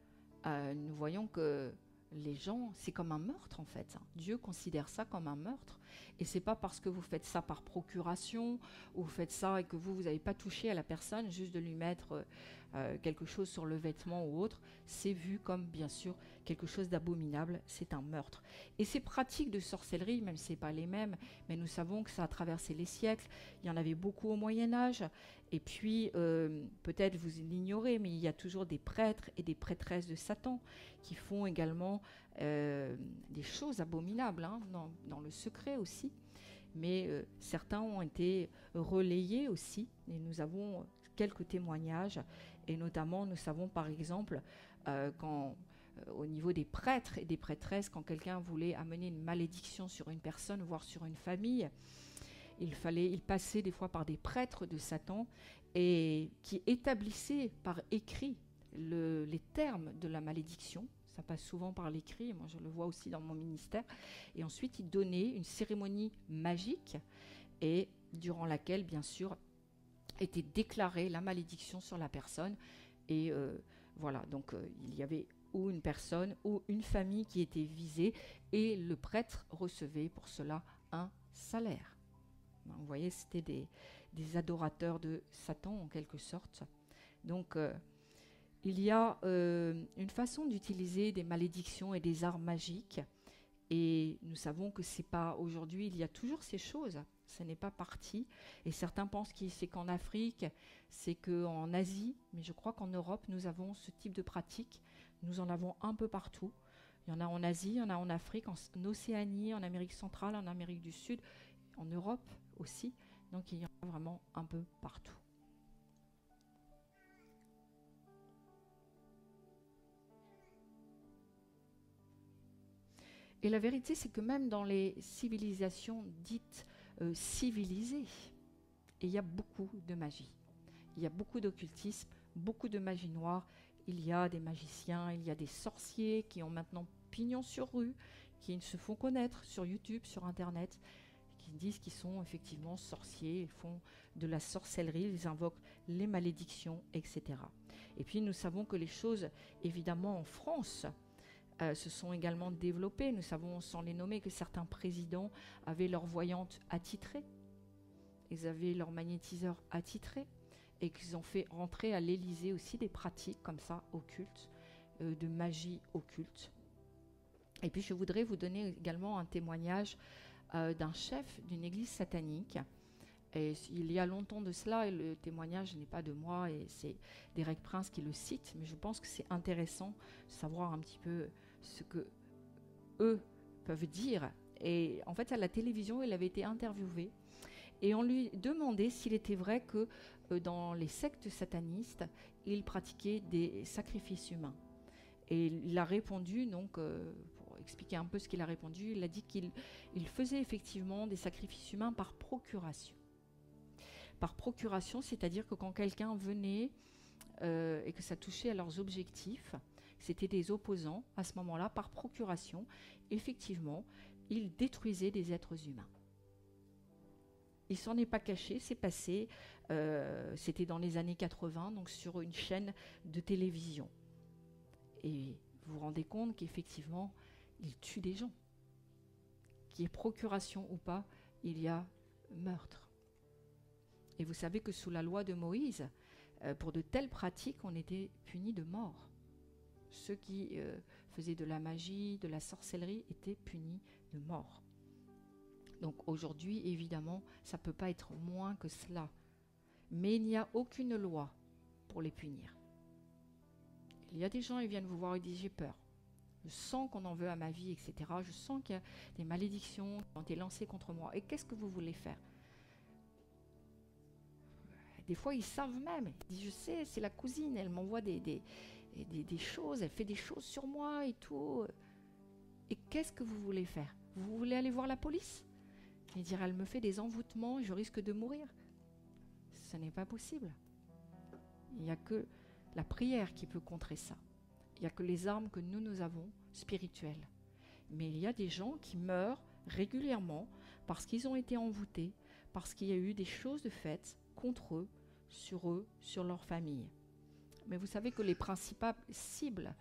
nous voyons que les gens, c'est comme un meurtre en fait. Dieu considère ça comme un meurtre. Et c'est pas parce que vous faites ça par procuration ou vous faites ça et que vous n'avez pas touché à la personne, juste de lui mettre quelque chose sur le vêtement ou autre, c'est vu comme bien sûr quelque chose d'abominable, c'est un meurtre. Et ces pratiques de sorcellerie, même si ce n'est pas les mêmes, mais nous savons que ça a traversé les siècles, il y en avait beaucoup au Moyen-Âge, et puis peut-être vous l'ignorez, mais il y a toujours des prêtres et des prêtresses de Satan qui font également des choses abominables, dans le secret aussi, mais certains ont été relayés aussi, et nous avons quelques témoignages, et notamment nous savons par exemple quand au niveau des prêtres et des prêtresses, quand quelqu'un voulait amener une malédiction sur une personne, voire sur une famille, il passait des fois par des prêtres de Satan et qui établissaient par écrit les termes de la malédiction. Ça passe souvent par l'écrit, moi je le vois aussi dans mon ministère. Et ensuite, il donnait une cérémonie magique et durant laquelle, bien sûr, était déclarée la malédiction sur la personne. Et voilà, donc il y avait ou une personne ou une famille qui était visée et le prêtre recevait pour cela un salaire. Vous voyez, c'était des adorateurs de Satan en quelque sorte. Donc, il y a une façon d'utiliser des malédictions et des arts magiques. Et nous savons que c'est pas aujourd'hui, il y a toujours ces choses. Ce n'est pas parti. Et certains pensent que c'est qu'en Afrique, c'est qu'en Asie. Mais je crois qu'en Europe, nous avons ce type de pratique. Nous en avons un peu partout. Il y en a en Asie, il y en a en Afrique, en Océanie, en Amérique centrale, en Amérique du Sud, en Europe aussi. Donc il y en a vraiment un peu partout. Et la vérité, c'est que même dans les civilisations dites civilisées, il y a beaucoup de magie. Il y a beaucoup d'occultisme, beaucoup de magie noire. Il y a des magiciens, il y a des sorciers qui ont maintenant pignon sur rue, qui se font connaître sur YouTube, sur Internet, qui disent qu'ils sont effectivement sorciers, ils font de la sorcellerie, ils invoquent les malédictions, etc. Et puis nous savons que les choses, évidemment en France, se sont également développées. Nous savons, sans les nommer, que certains présidents avaient leur voyante attitrée, ils avaient leur magnétiseur attitré, et qu'ils ont fait rentrer à l'Élysée aussi des pratiques comme ça, occultes, de magie occulte. Et puis je voudrais vous donner également un témoignage d'un chef d'une église satanique. Et il y a longtemps de cela, et le témoignage n'est pas de moi, et c'est d'Eric Prince qui le cite, mais je pense que c'est intéressant de savoir un petit peu ce que eux peuvent dire. Et en fait, à la télévision, il avait été interviewé, et on lui demandait s'il était vrai que dans les sectes satanistes, il pratiquait des sacrifices humains. Et il a répondu, donc, pour expliquer un peu ce qu'il a répondu, il a dit qu'il faisait effectivement des sacrifices humains par procuration. Par procuration, c'est-à-dire que quand quelqu'un venait et que ça touchait à leurs objectifs, c'était des opposants, à ce moment-là, par procuration, effectivement, ils détruisaient des êtres humains. Il s'en est pas caché, c'est passé, c'était dans les années 80, donc sur une chaîne de télévision. Et vous vous rendez compte qu'effectivement, il tue des gens. Qu'il y ait procuration ou pas, il y a meurtre. Et vous savez que sous la loi de Moïse, pour de telles pratiques, on était punis de mort. Ceux qui faisaient de la magie, de la sorcellerie, étaient punis de mort. Donc aujourd'hui, évidemment, ça ne peut pas être moins que cela. Mais il n'y a aucune loi pour les punir. Il y a des gens, ils viennent vous voir et disent « j'ai peur. Je sens qu'on en veut à ma vie, etc. Je sens qu'il y a des malédictions qui ont été lancées contre moi. Et qu'est-ce que vous voulez faire ?» Des fois, ils savent même. Ils disent « je sais, c'est la cousine, elle m'envoie des choses, elle fait des choses sur moi et tout. » Et qu'est-ce que vous voulez faire? Vous voulez aller voir la police et dire « elle me fait des envoûtements, je risque de mourir ». Ce n'est pas possible. Il n'y a que la prière qui peut contrer ça. Il n'y a que les armes que nous avons, spirituelles. Mais il y a des gens qui meurent régulièrement parce qu'ils ont été envoûtés, parce qu'il y a eu des choses de faites contre eux, sur leur famille. Mais vous savez que les principales cibles,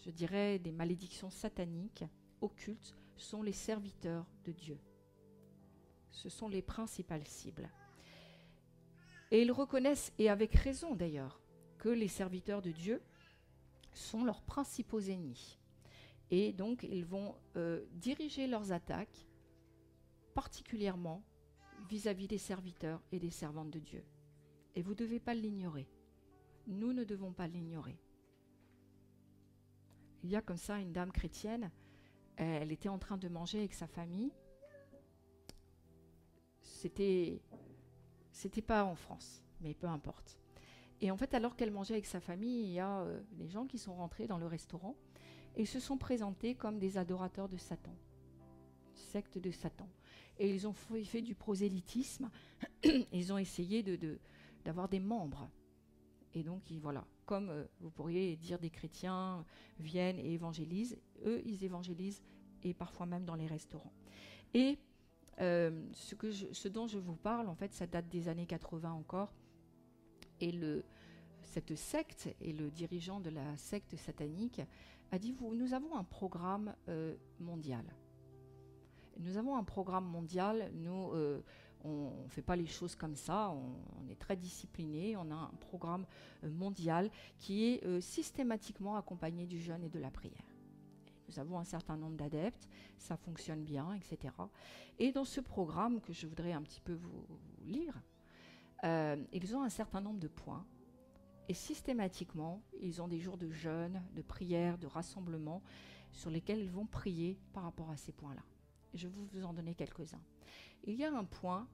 je dirais, des malédictions sataniques, occultes, sont les serviteurs de Dieu. Ce sont les principales cibles. Et ils reconnaissent, et avec raison d'ailleurs, que les serviteurs de Dieu sont leurs principaux ennemis. Et donc, ils vont diriger leurs attaques, particulièrement vis-à-vis des serviteurs et des servantes de Dieu. Et vous ne devez pas l'ignorer. Nous ne devons pas l'ignorer. Il y a comme ça une dame chrétienne, elle était en train de manger avec sa famille. C'était pas en France, mais peu importe. Et en fait, alors qu'elle mangeait avec sa famille, il y a des gens qui sont rentrés dans le restaurant et ils se sont présentés comme des adorateurs de Satan, secte de Satan. Et ils ont fait du prosélytisme, ils ont essayé d'avoir des membres. Et donc, voilà, comme vous pourriez dire des chrétiens viennent et évangélisent, eux, ils évangélisent, et parfois même dans les restaurants. Et ce dont je vous parle, en fait, ça date des années 80 encore. Et cette secte et le dirigeant de la secte satanique a dit, nous avons un programme mondial. Nous avons un programme mondial, nous, on ne fait pas les choses comme ça, on est très discipliné, on a un programme mondial qui est systématiquement accompagné du jeûne et de la prière. Nous avons un certain nombre d'adeptes, ça fonctionne bien, etc. Et dans ce programme que je voudrais un petit peu vous lire, ils ont un certain nombre de points. Et systématiquement, ils ont des jours de jeûne, de prière, de rassemblement sur lesquels ils vont prier par rapport à ces points-là. Je vais vous en donner quelques-uns. Il y a un point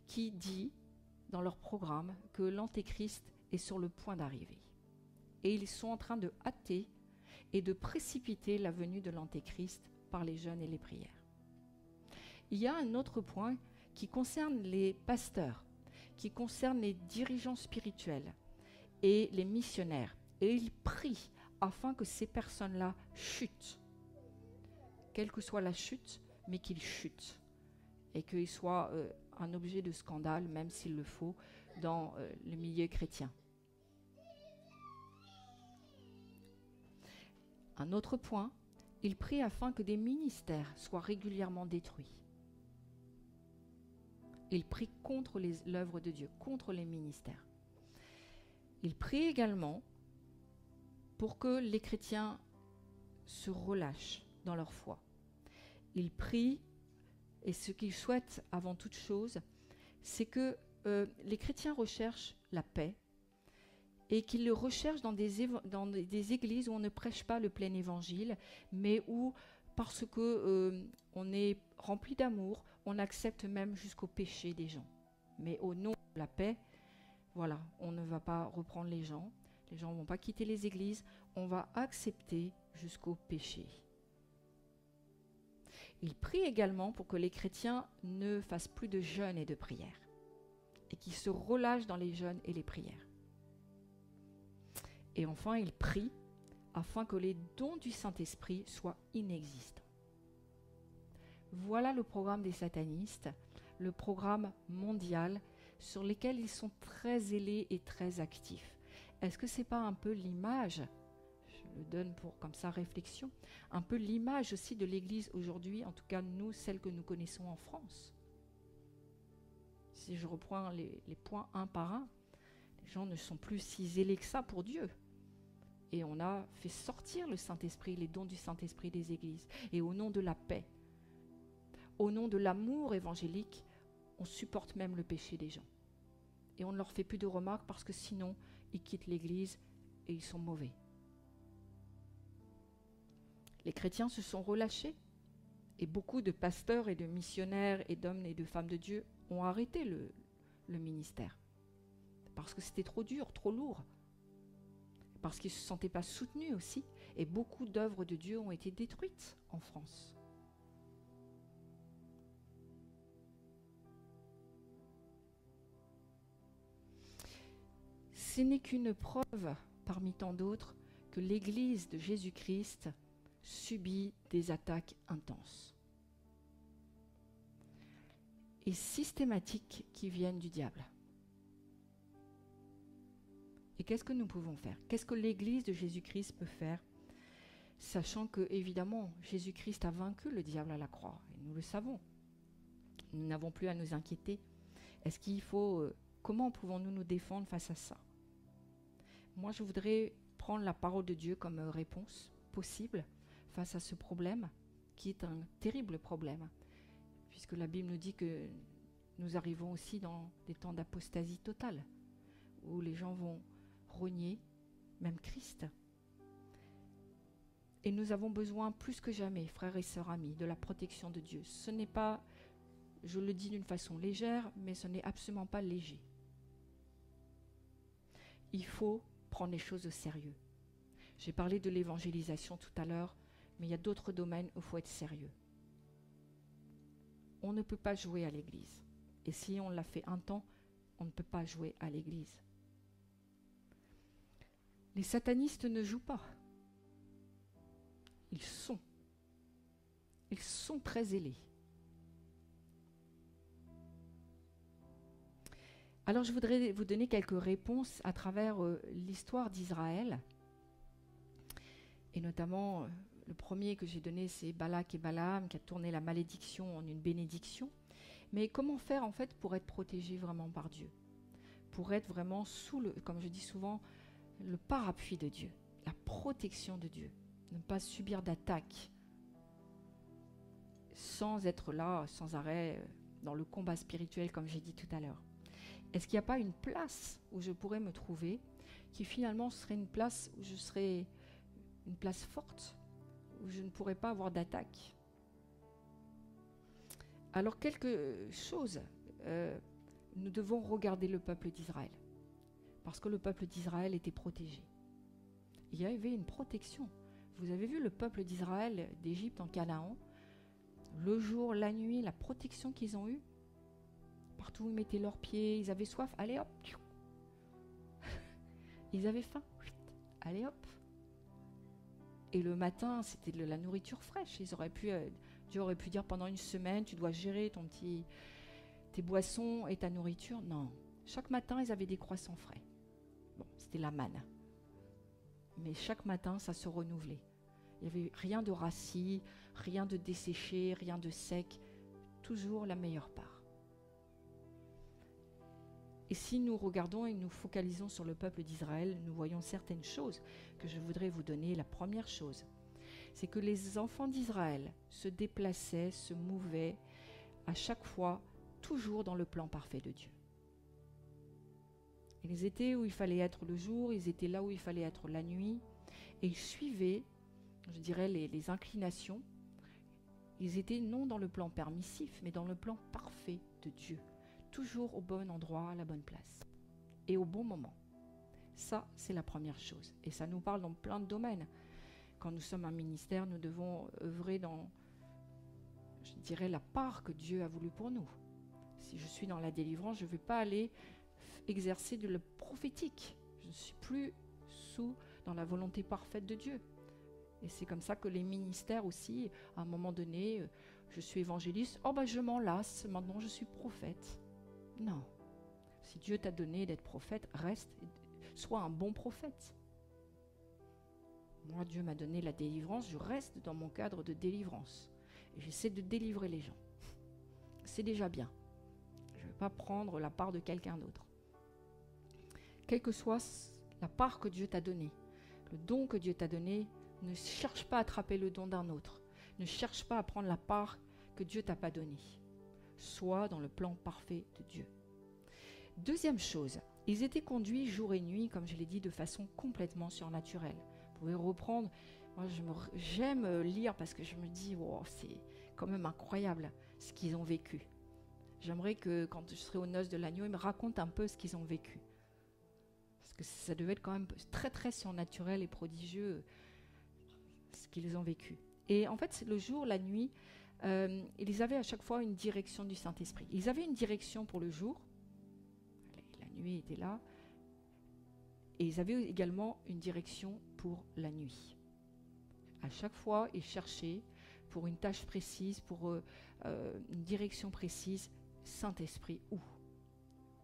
qui dit dans leur programme que l'Antéchrist est sur le point d'arriver. Et ils sont en train de hâter et de précipiter la venue de l'Antéchrist par les jeûnes et les prières. Il y a un autre point qui concerne les pasteurs, qui concerne les dirigeants spirituels et les missionnaires. Et ils prient afin que ces personnes-là chutent. Quelle que soit la chute, mais qu'ils chutent. Et qu'ils soient un objet de scandale, même s'il le faut, dans le milieu chrétien. Un autre point, il prie afin que des ministères soient régulièrement détruits. Il prie contre l'œuvre de Dieu, contre les ministères. Il prie également pour que les chrétiens se relâchent dans leur foi. Il prie, et ce qu'il souhaite avant toute chose, c'est que les chrétiens recherchent la paix et qu'ils le recherchent dans des églises où on ne prêche pas le plein évangile, mais où, parce que on est rempli d'amour, on accepte même jusqu'au péché des gens. Mais au nom de la paix, voilà, on ne va pas reprendre les gens ne vont pas quitter les églises, on va accepter jusqu'au péché. Il prie également pour que les chrétiens ne fassent plus de jeûne et de prière, et qu'ils se relâchent dans les jeûnes et les prières. Et enfin, il prie afin que les dons du Saint-Esprit soient inexistants. Voilà le programme des satanistes, le programme mondial sur lequel ils sont très zélés et très actifs. Est-ce que ce n'est pas un peu l'image, je le donne pour comme ça réflexion, un peu l'image aussi de l'Église aujourd'hui, en tout cas nous, celle que nous connaissons en France? Si je reprends les points un par un, les gens ne sont plus si zélés que ça pour Dieu. Et on a fait sortir le Saint-Esprit, les dons du Saint-Esprit des églises. Et au nom de la paix, au nom de l'amour évangélique, on supporte même le péché des gens. Et on ne leur fait plus de remarques parce que sinon, ils quittent l'église et ils sont mauvais. Les chrétiens se sont relâchés et beaucoup de pasteurs et de missionnaires et d'hommes et de femmes de Dieu ont arrêté le ministère. Parce que c'était trop dur, trop lourd. Parce qu'ils ne se sentaient pas soutenus aussi. Et beaucoup d'œuvres de Dieu ont été détruites en France. Ce n'est qu'une preuve, parmi tant d'autres, que l'Église de Jésus-Christ subit des attaques intenses et systématiques qui viennent du diable. Et qu'est-ce que nous pouvons faire? Qu'est-ce que l'Église de Jésus-Christ peut faire, sachant que, évidemment, Jésus-Christ a vaincu le diable à la croix, et nous le savons. Nous n'avons plus à nous inquiéter. Est-ce qu'il faut... comment pouvons-nous nous défendre face à ça? Moi, je voudrais prendre la parole de Dieu comme réponse possible face à ce problème, qui est un terrible problème, puisque la Bible nous dit que nous arrivons aussi dans des temps d'apostasie totale, où les gens vont renier même Christ. Et nous avons besoin plus que jamais, frères et sœurs amis, de la protection de Dieu. Ce n'est pas, je le dis d'une façon légère, mais ce n'est absolument pas léger. Il faut prendre les choses au sérieux. J'ai parlé de l'évangélisation tout à l'heure. Mais il y a d'autres domaines où il faut être sérieux. On ne peut pas jouer à l'église. Et si on l'a fait un temps, on ne peut pas jouer à l'église. Les satanistes ne jouent pas. Ils sont très zélés. Alors je voudrais vous donner quelques réponses à travers l'histoire d'Israël. Et notamment, le premier que j'ai donné, c'est Balak et Balaam qui a tourné la malédiction en une bénédiction. Mais comment faire en fait pour être protégé vraiment par Dieu? Pour être vraiment sous le, comme je dis souvent, le parapluie de Dieu, la protection de Dieu. Ne pas subir d'attaques sans être là, sans arrêt, dans le combat spirituel comme j'ai dit tout à l'heure. Est-ce qu'il n'y a pas une place où je pourrais me trouver qui finalement serait une place où je serais une place forte, où je ne pourrais pas avoir d'attaque? Alors quelque chose, nous devons regarder le peuple d'Israël, parce que le peuple d'Israël était protégé. Il y avait une protection. Vous avez vu le peuple d'Israël d'Égypte en Canaan, le jour, la nuit, la protection qu'ils ont eue. Partout où ils mettaient leurs pieds, ils avaient soif, allez hop. Ils avaient faim, allez hop. Et le matin, c'était de la nourriture fraîche. Dieu aurait pu dire pendant une semaine, tu dois gérer tes boissons et ta nourriture. Non. Chaque matin, ils avaient des croissants frais. Bon, c'était la manne. Mais chaque matin, ça se renouvelait. Il n'y avait rien de rassis, rien de desséché, rien de sec. Toujours la meilleure part. Et si nous regardons et nous focalisons sur le peuple d'Israël, nous voyons certaines choses que je voudrais vous donner. La première chose, c'est que les enfants d'Israël se déplaçaient, se mouvaient à chaque fois, toujours dans le plan parfait de Dieu. Ils étaient où il fallait être le jour, ils étaient là où il fallait être la nuit, et ils suivaient, je dirais, les inclinations. Ils étaient non dans le plan permissif, mais dans le plan parfait de Dieu. Toujours au bon endroit, à la bonne place. Et au bon moment. Ça, c'est la première chose. Et ça nous parle dans plein de domaines. Quand nous sommes un ministère, nous devons œuvrer dans, je dirais, la part que Dieu a voulu pour nous. Si je suis dans la délivrance, je ne vais pas aller exercer de le prophétique. Je ne suis plus dans la volonté parfaite de Dieu. Et c'est comme ça que les ministères aussi, à un moment donné, je suis évangéliste, je m'en lasse, maintenant je suis prophète. Non. Si Dieu t'a donné d'être prophète, reste, sois un bon prophète. Moi, Dieu m'a donné la délivrance, je reste dans mon cadre de délivrance. Et j'essaie de délivrer les gens. C'est déjà bien. Je ne vais pas prendre la part de quelqu'un d'autre. Quelle que soit la part que Dieu t'a donnée, le don que Dieu t'a donné, ne cherche pas à attraper le don d'un autre. Ne cherche pas à prendre la part que Dieu t'a pas donnée. Sois dans le plan parfait de Dieu. Deuxième chose, ils étaient conduits jour et nuit, comme je l'ai dit, de façon complètement surnaturelle. Vous pouvez reprendre, moi j'aime lire parce que je me dis, wow, c'est quand même incroyable ce qu'ils ont vécu. J'aimerais que quand je serai aux noces de l'agneau, ils me racontent un peu ce qu'ils ont vécu. Parce que ça devait être quand même très très surnaturel et prodigieux ce qu'ils ont vécu. Et en fait, le jour, la nuit, ils avaient à chaque fois une direction du Saint-Esprit. Ils avaient une direction pour le jour, la nuit était là, et ils avaient également une direction pour la nuit. À chaque fois, ils cherchaient pour une tâche précise, pour une direction précise, Saint-Esprit, où?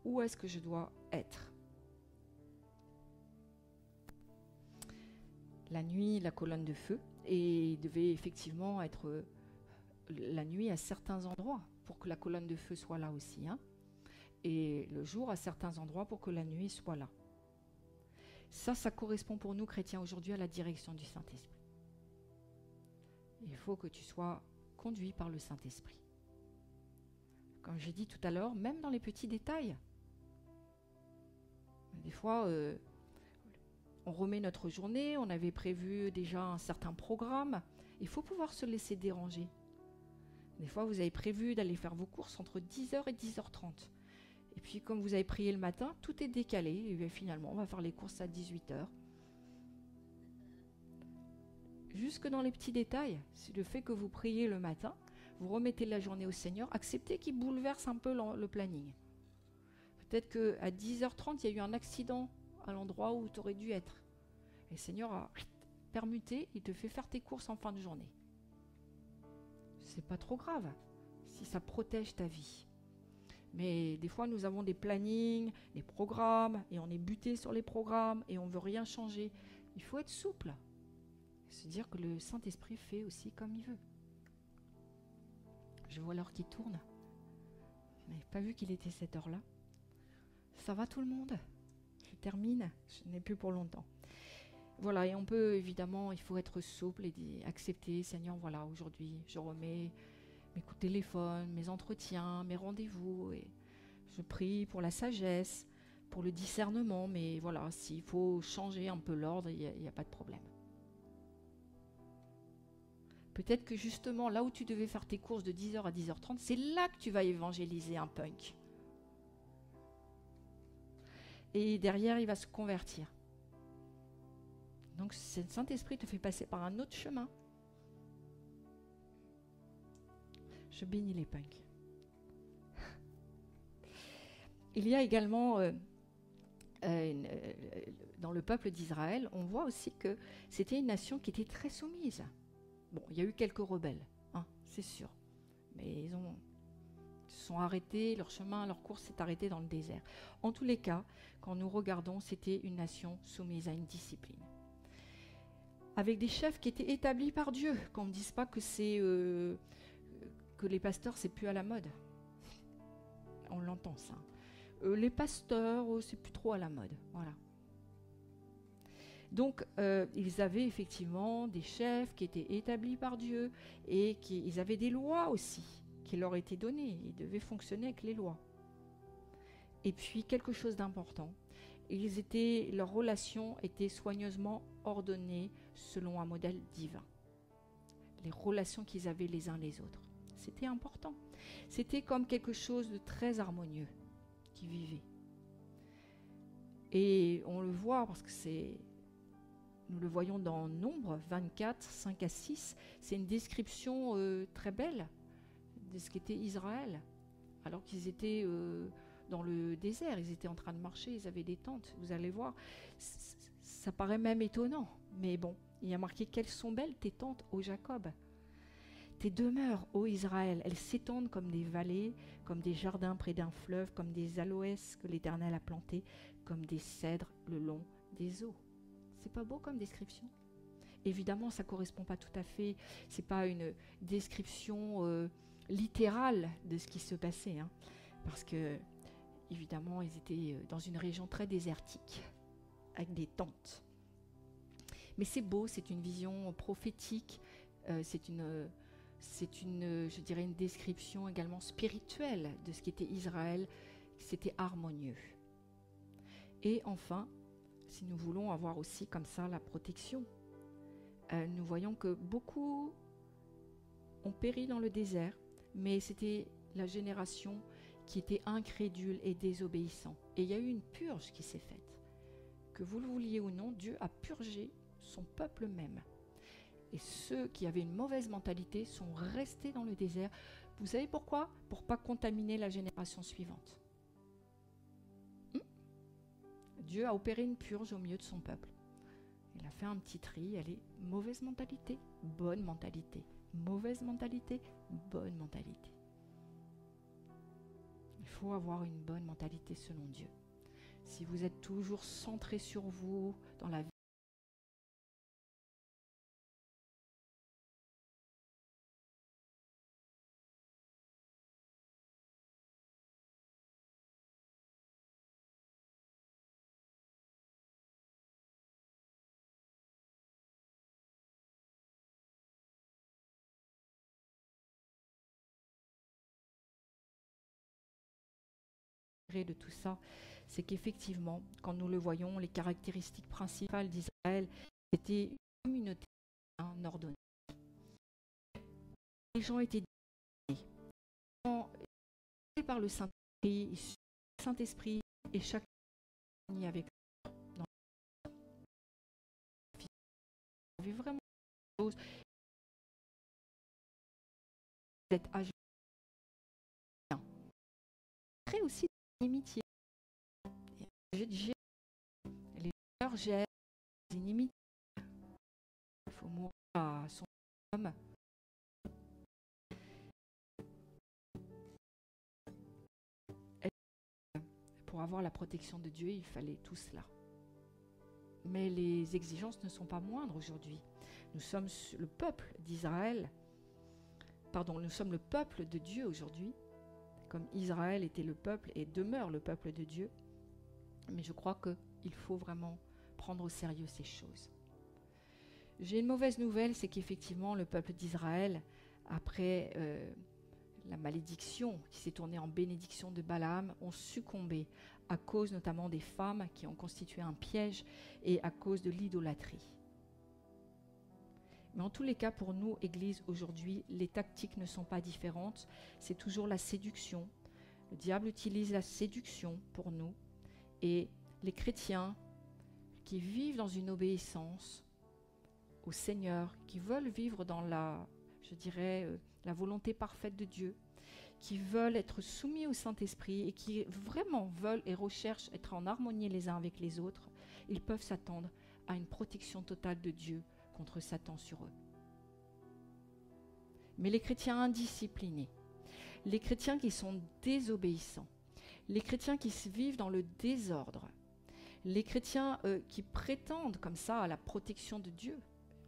Où est-ce que je dois être? La nuit, la colonne de feu, et il devait effectivement être la nuit à certains endroits pour que la colonne de feu soit là aussi, hein, et le jour à certains endroits pour que la nuit soit là. Ça correspond pour nous chrétiens aujourd'hui à la direction du Saint-Esprit. Il faut que tu sois conduit par le Saint-Esprit. Comme j'ai dit tout à l'heure, même dans les petits détails. Des fois, on remet notre journée, on avait prévu déjà un certain programme. Il faut pouvoir se laisser déranger. Des fois, vous avez prévu d'aller faire vos courses entre 10h et 10h30. Et puis, comme vous avez prié le matin, tout est décalé. Et bien, finalement, on va faire les courses à 18h. jusque dans les petits détails, c'est le fait que vous priez le matin, vous remettez la journée au Seigneur, acceptez qu'il bouleverse un peu le planning. Peut-être qu'à 10h30, il y a eu un accident à l'endroit où tu aurais dû être. Et le Seigneur a permuté, il te fait faire tes courses en fin de journée. C'est pas trop grave si ça protège ta vie. Mais des fois, nous avons des plannings, des programmes, et on est buté sur les programmes, et on ne veut rien changer. Il faut être souple. Se dire que le Saint-Esprit fait aussi comme il veut. Je vois l'heure qui tourne. Je n'avais pas vu qu'il était cette heure-là. Ça va tout le monde? Je termine, je n'ai plus pour longtemps. Voilà, et on peut évidemment, il faut être souple et accepter, Seigneur, voilà, aujourd'hui, je remets mes coups de téléphone, mes entretiens, mes rendez-vous, et je prie pour la sagesse, pour le discernement, mais voilà, s'il faut changer un peu l'ordre, il n'y a pas de problème. Peut-être que justement, là où tu devais faire tes courses de 10h à 10h30, c'est là que tu vas évangéliser un punk. Et derrière, il va se convertir. Donc, le Saint-Esprit te fait passer par un autre chemin. Je bénis les punks. Il y a également, dans le peuple d'Israël, on voit aussi que c'était une nation qui était très soumise. Bon, il y a eu quelques rebelles, hein, c'est sûr. Mais ils se sont arrêtés, leur chemin, leur course s'est arrêtée dans le désert. En tous les cas, quand nous regardons, c'était une nation soumise à une discipline. Avec des chefs qui étaient établis par Dieu, qu'on ne dise pas que que les pasteurs, c'est plus à la mode. On l'entend ça. Les pasteurs, c'est plus trop à la mode. Voilà. Donc, ils avaient effectivement des chefs qui étaient établis par Dieu et ils avaient des lois aussi qui leur étaient données. Ils devaient fonctionner avec les lois. Et puis, quelque chose d'important, leurs relations étaient soigneusement ordonnées selon un modèle divin. Les relations qu'ils avaient les uns les autres. C'était important. C'était comme quelque chose de très harmonieux qu'ils vivaient. Et on le voit parce que nous le voyons dans Nombre 24, 5 à 6. C'est une description très belle de ce qu'était Israël. Alors qu'ils étaient dans le désert, ils étaient en train de marcher, ils avaient des tentes. Vous allez voir, ça paraît même étonnant. Mais bon, il y a marqué « Quelles sont belles tes tentes, ô Jacob !» Tes demeures, ô Israël, elles s'étendent comme des vallées, comme des jardins près d'un fleuve, comme des aloès que l'Éternel a plantés, comme des cèdres le long des eaux. C'est pas beau comme description? Évidemment, ça correspond pas tout à fait. C'est pas une description littérale de ce qui se passait, hein, parce que évidemment, ils étaient dans une région très désertique, avec des tentes. Mais c'est beau, c'est une vision prophétique, c'est une, je dirais, une description également spirituelle de ce qu'était Israël. C'était harmonieux. Et enfin, si nous voulons avoir aussi comme ça la protection, nous voyons que beaucoup ont péri dans le désert, mais c'était la génération qui était incrédule et désobéissant. Et il y a eu une purge qui s'est faite. Que vous le vouliez ou non, Dieu a purgé son peuple même. Et ceux qui avaient une mauvaise mentalité sont restés dans le désert. Vous savez pourquoi? Pour ne pas contaminer la génération suivante. Dieu a opéré une purge au milieu de son peuple. Il a fait un petit tri. Elle est mauvaise mentalité, bonne mentalité. Mauvaise mentalité, bonne mentalité. Il faut avoir une bonne mentalité selon Dieu. Si vous êtes toujours centré sur vous, dans la vie, de tout ça, c'est qu'effectivement, quand nous le voyons, les caractéristiques principales d'Israël, c'était une communauté ordonnée. Les gens étaient guidés par le Saint-Esprit, et chacun avec avait vraiment choses. Vous êtes âgé. Crée aussi des inimitiés. J'ai les peurs, j'ai des inimitiés. Il faut mourir à son homme. Pour avoir la protection de Dieu, il fallait tout cela. Mais les exigences ne sont pas moindres aujourd'hui. Nous sommes le peuple d'Israël. Pardon, nous sommes le peuple de Dieu aujourd'hui, comme Israël était le peuple et demeure le peuple de Dieu. Mais je crois qu'il faut vraiment prendre au sérieux ces choses. J'ai une mauvaise nouvelle, c'est qu'effectivement le peuple d'Israël, après la malédiction qui s'est tournée en bénédiction de Balaam, ont succombé à cause notamment des femmes qui ont constitué un piège et à cause de l'idolâtrie. Mais en tous les cas, pour nous, Église, aujourd'hui, les tactiques ne sont pas différentes. C'est toujours la séduction. Le diable utilise la séduction pour nous. Et les chrétiens qui vivent dans une obéissance au Seigneur, qui veulent vivre dans la volonté parfaite de Dieu, qui veulent être soumis au Saint-Esprit et qui vraiment veulent et recherchent être en harmonie les uns avec les autres, ils peuvent s'attendre à une protection totale de Dieu contre Satan sur eux. Mais les chrétiens indisciplinés, les chrétiens qui sont désobéissants, les chrétiens qui vivent dans le désordre, les chrétiens qui prétendent comme ça à la protection de Dieu,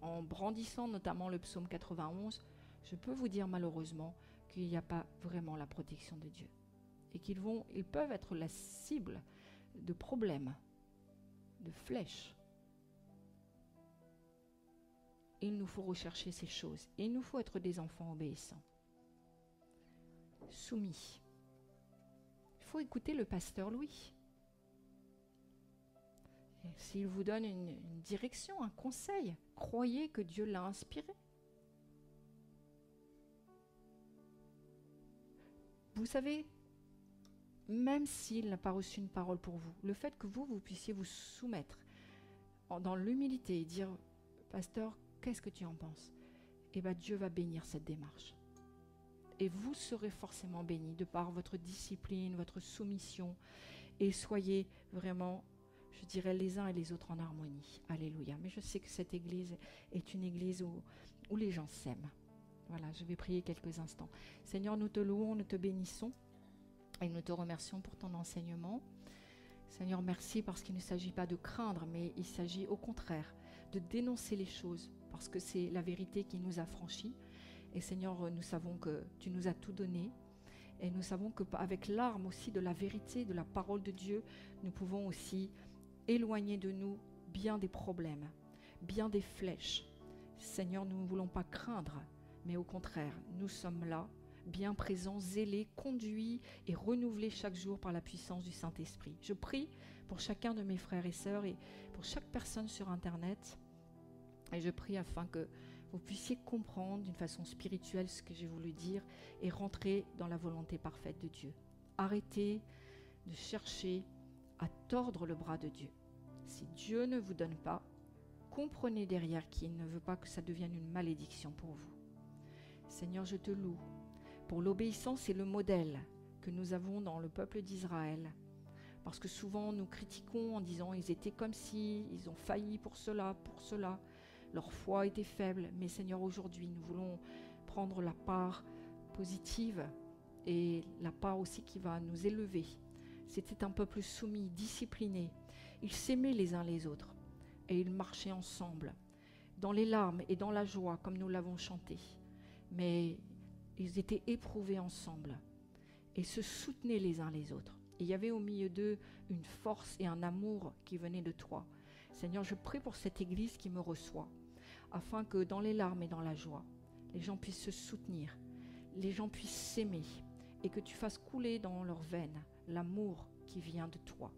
en brandissant notamment le psaume 91, je peux vous dire malheureusement qu'il n'y a pas vraiment la protection de Dieu. Et ils peuvent être la cible de problèmes, de flèches. Il nous faut rechercher ces choses. Et il nous faut être des enfants obéissants. Soumis. Il faut écouter le pasteur Louis. Et s'il vous donne une direction, un conseil, croyez que Dieu l'a inspiré. Vous savez, même s'il n'a pas reçu une parole pour vous, le fait que vous puissiez vous soumettre dans l'humilité et dire « Pasteur, qu'est-ce que tu en penses ?» Eh bien, Dieu va bénir cette démarche. Et vous serez forcément bénis de par votre discipline, votre soumission. Et soyez vraiment, je dirais, les uns et les autres en harmonie. Alléluia. Mais je sais que cette église est une église où les gens s'aiment. Voilà, je vais prier quelques instants. Seigneur, nous te louons, nous te bénissons et nous te remercions pour ton enseignement. Seigneur, merci parce qu'il ne s'agit pas de craindre, mais il s'agit au contraire de dénoncer les choses parce que c'est la vérité qui nous affranchit. Et Seigneur, nous savons que tu nous as tout donné et nous savons qu'avec l'arme aussi de la vérité, de la parole de Dieu, nous pouvons aussi éloigner de nous bien des problèmes, bien des flèches. Seigneur, nous ne voulons pas craindre, mais au contraire, nous sommes là, bien présents, zélés, conduits et renouvelés chaque jour par la puissance du Saint-Esprit. Je prie pour chacun de mes frères et sœurs et pour chaque personne sur Internet. Et je prie afin que vous puissiez comprendre d'une façon spirituelle ce que j'ai voulu dire et rentrer dans la volonté parfaite de Dieu. Arrêtez de chercher à tordre le bras de Dieu. Si Dieu ne vous donne pas, comprenez derrière qu'il ne veut pas que ça devienne une malédiction pour vous. Seigneur, je te loue pour l'obéissance et le modèle que nous avons dans le peuple d'Israël. Parce que souvent nous critiquons en disant ils étaient comme si, ils ont failli pour cela, leur foi était faible. Mais Seigneur, aujourd'hui nous voulons prendre la part positive et la part aussi qui va nous élever. C'était un peuple soumis, discipliné. Ils s'aimaient les uns les autres et ils marchaient ensemble, dans les larmes et dans la joie comme nous l'avons chanté. Mais ils étaient éprouvés ensemble et se soutenaient les uns les autres. Et il y avait au milieu d'eux une force et un amour qui venaient de toi. Seigneur, je prie pour cette église qui me reçoit, afin que dans les larmes et dans la joie, les gens puissent se soutenir, les gens puissent s'aimer et que tu fasses couler dans leurs veines l'amour qui vient de toi.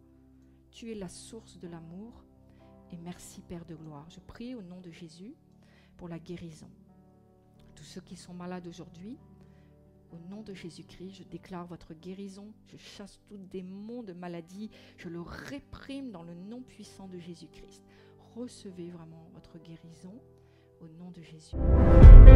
Tu es la source de l'amour et merci Père de gloire. Je prie au nom de Jésus pour la guérison. Tous ceux qui sont malades aujourd'hui, au nom de Jésus-Christ, je déclare votre guérison. Je chasse tout démon de maladie. Je le réprime dans le nom puissant de Jésus-Christ. Recevez vraiment votre guérison au nom de de Jésus.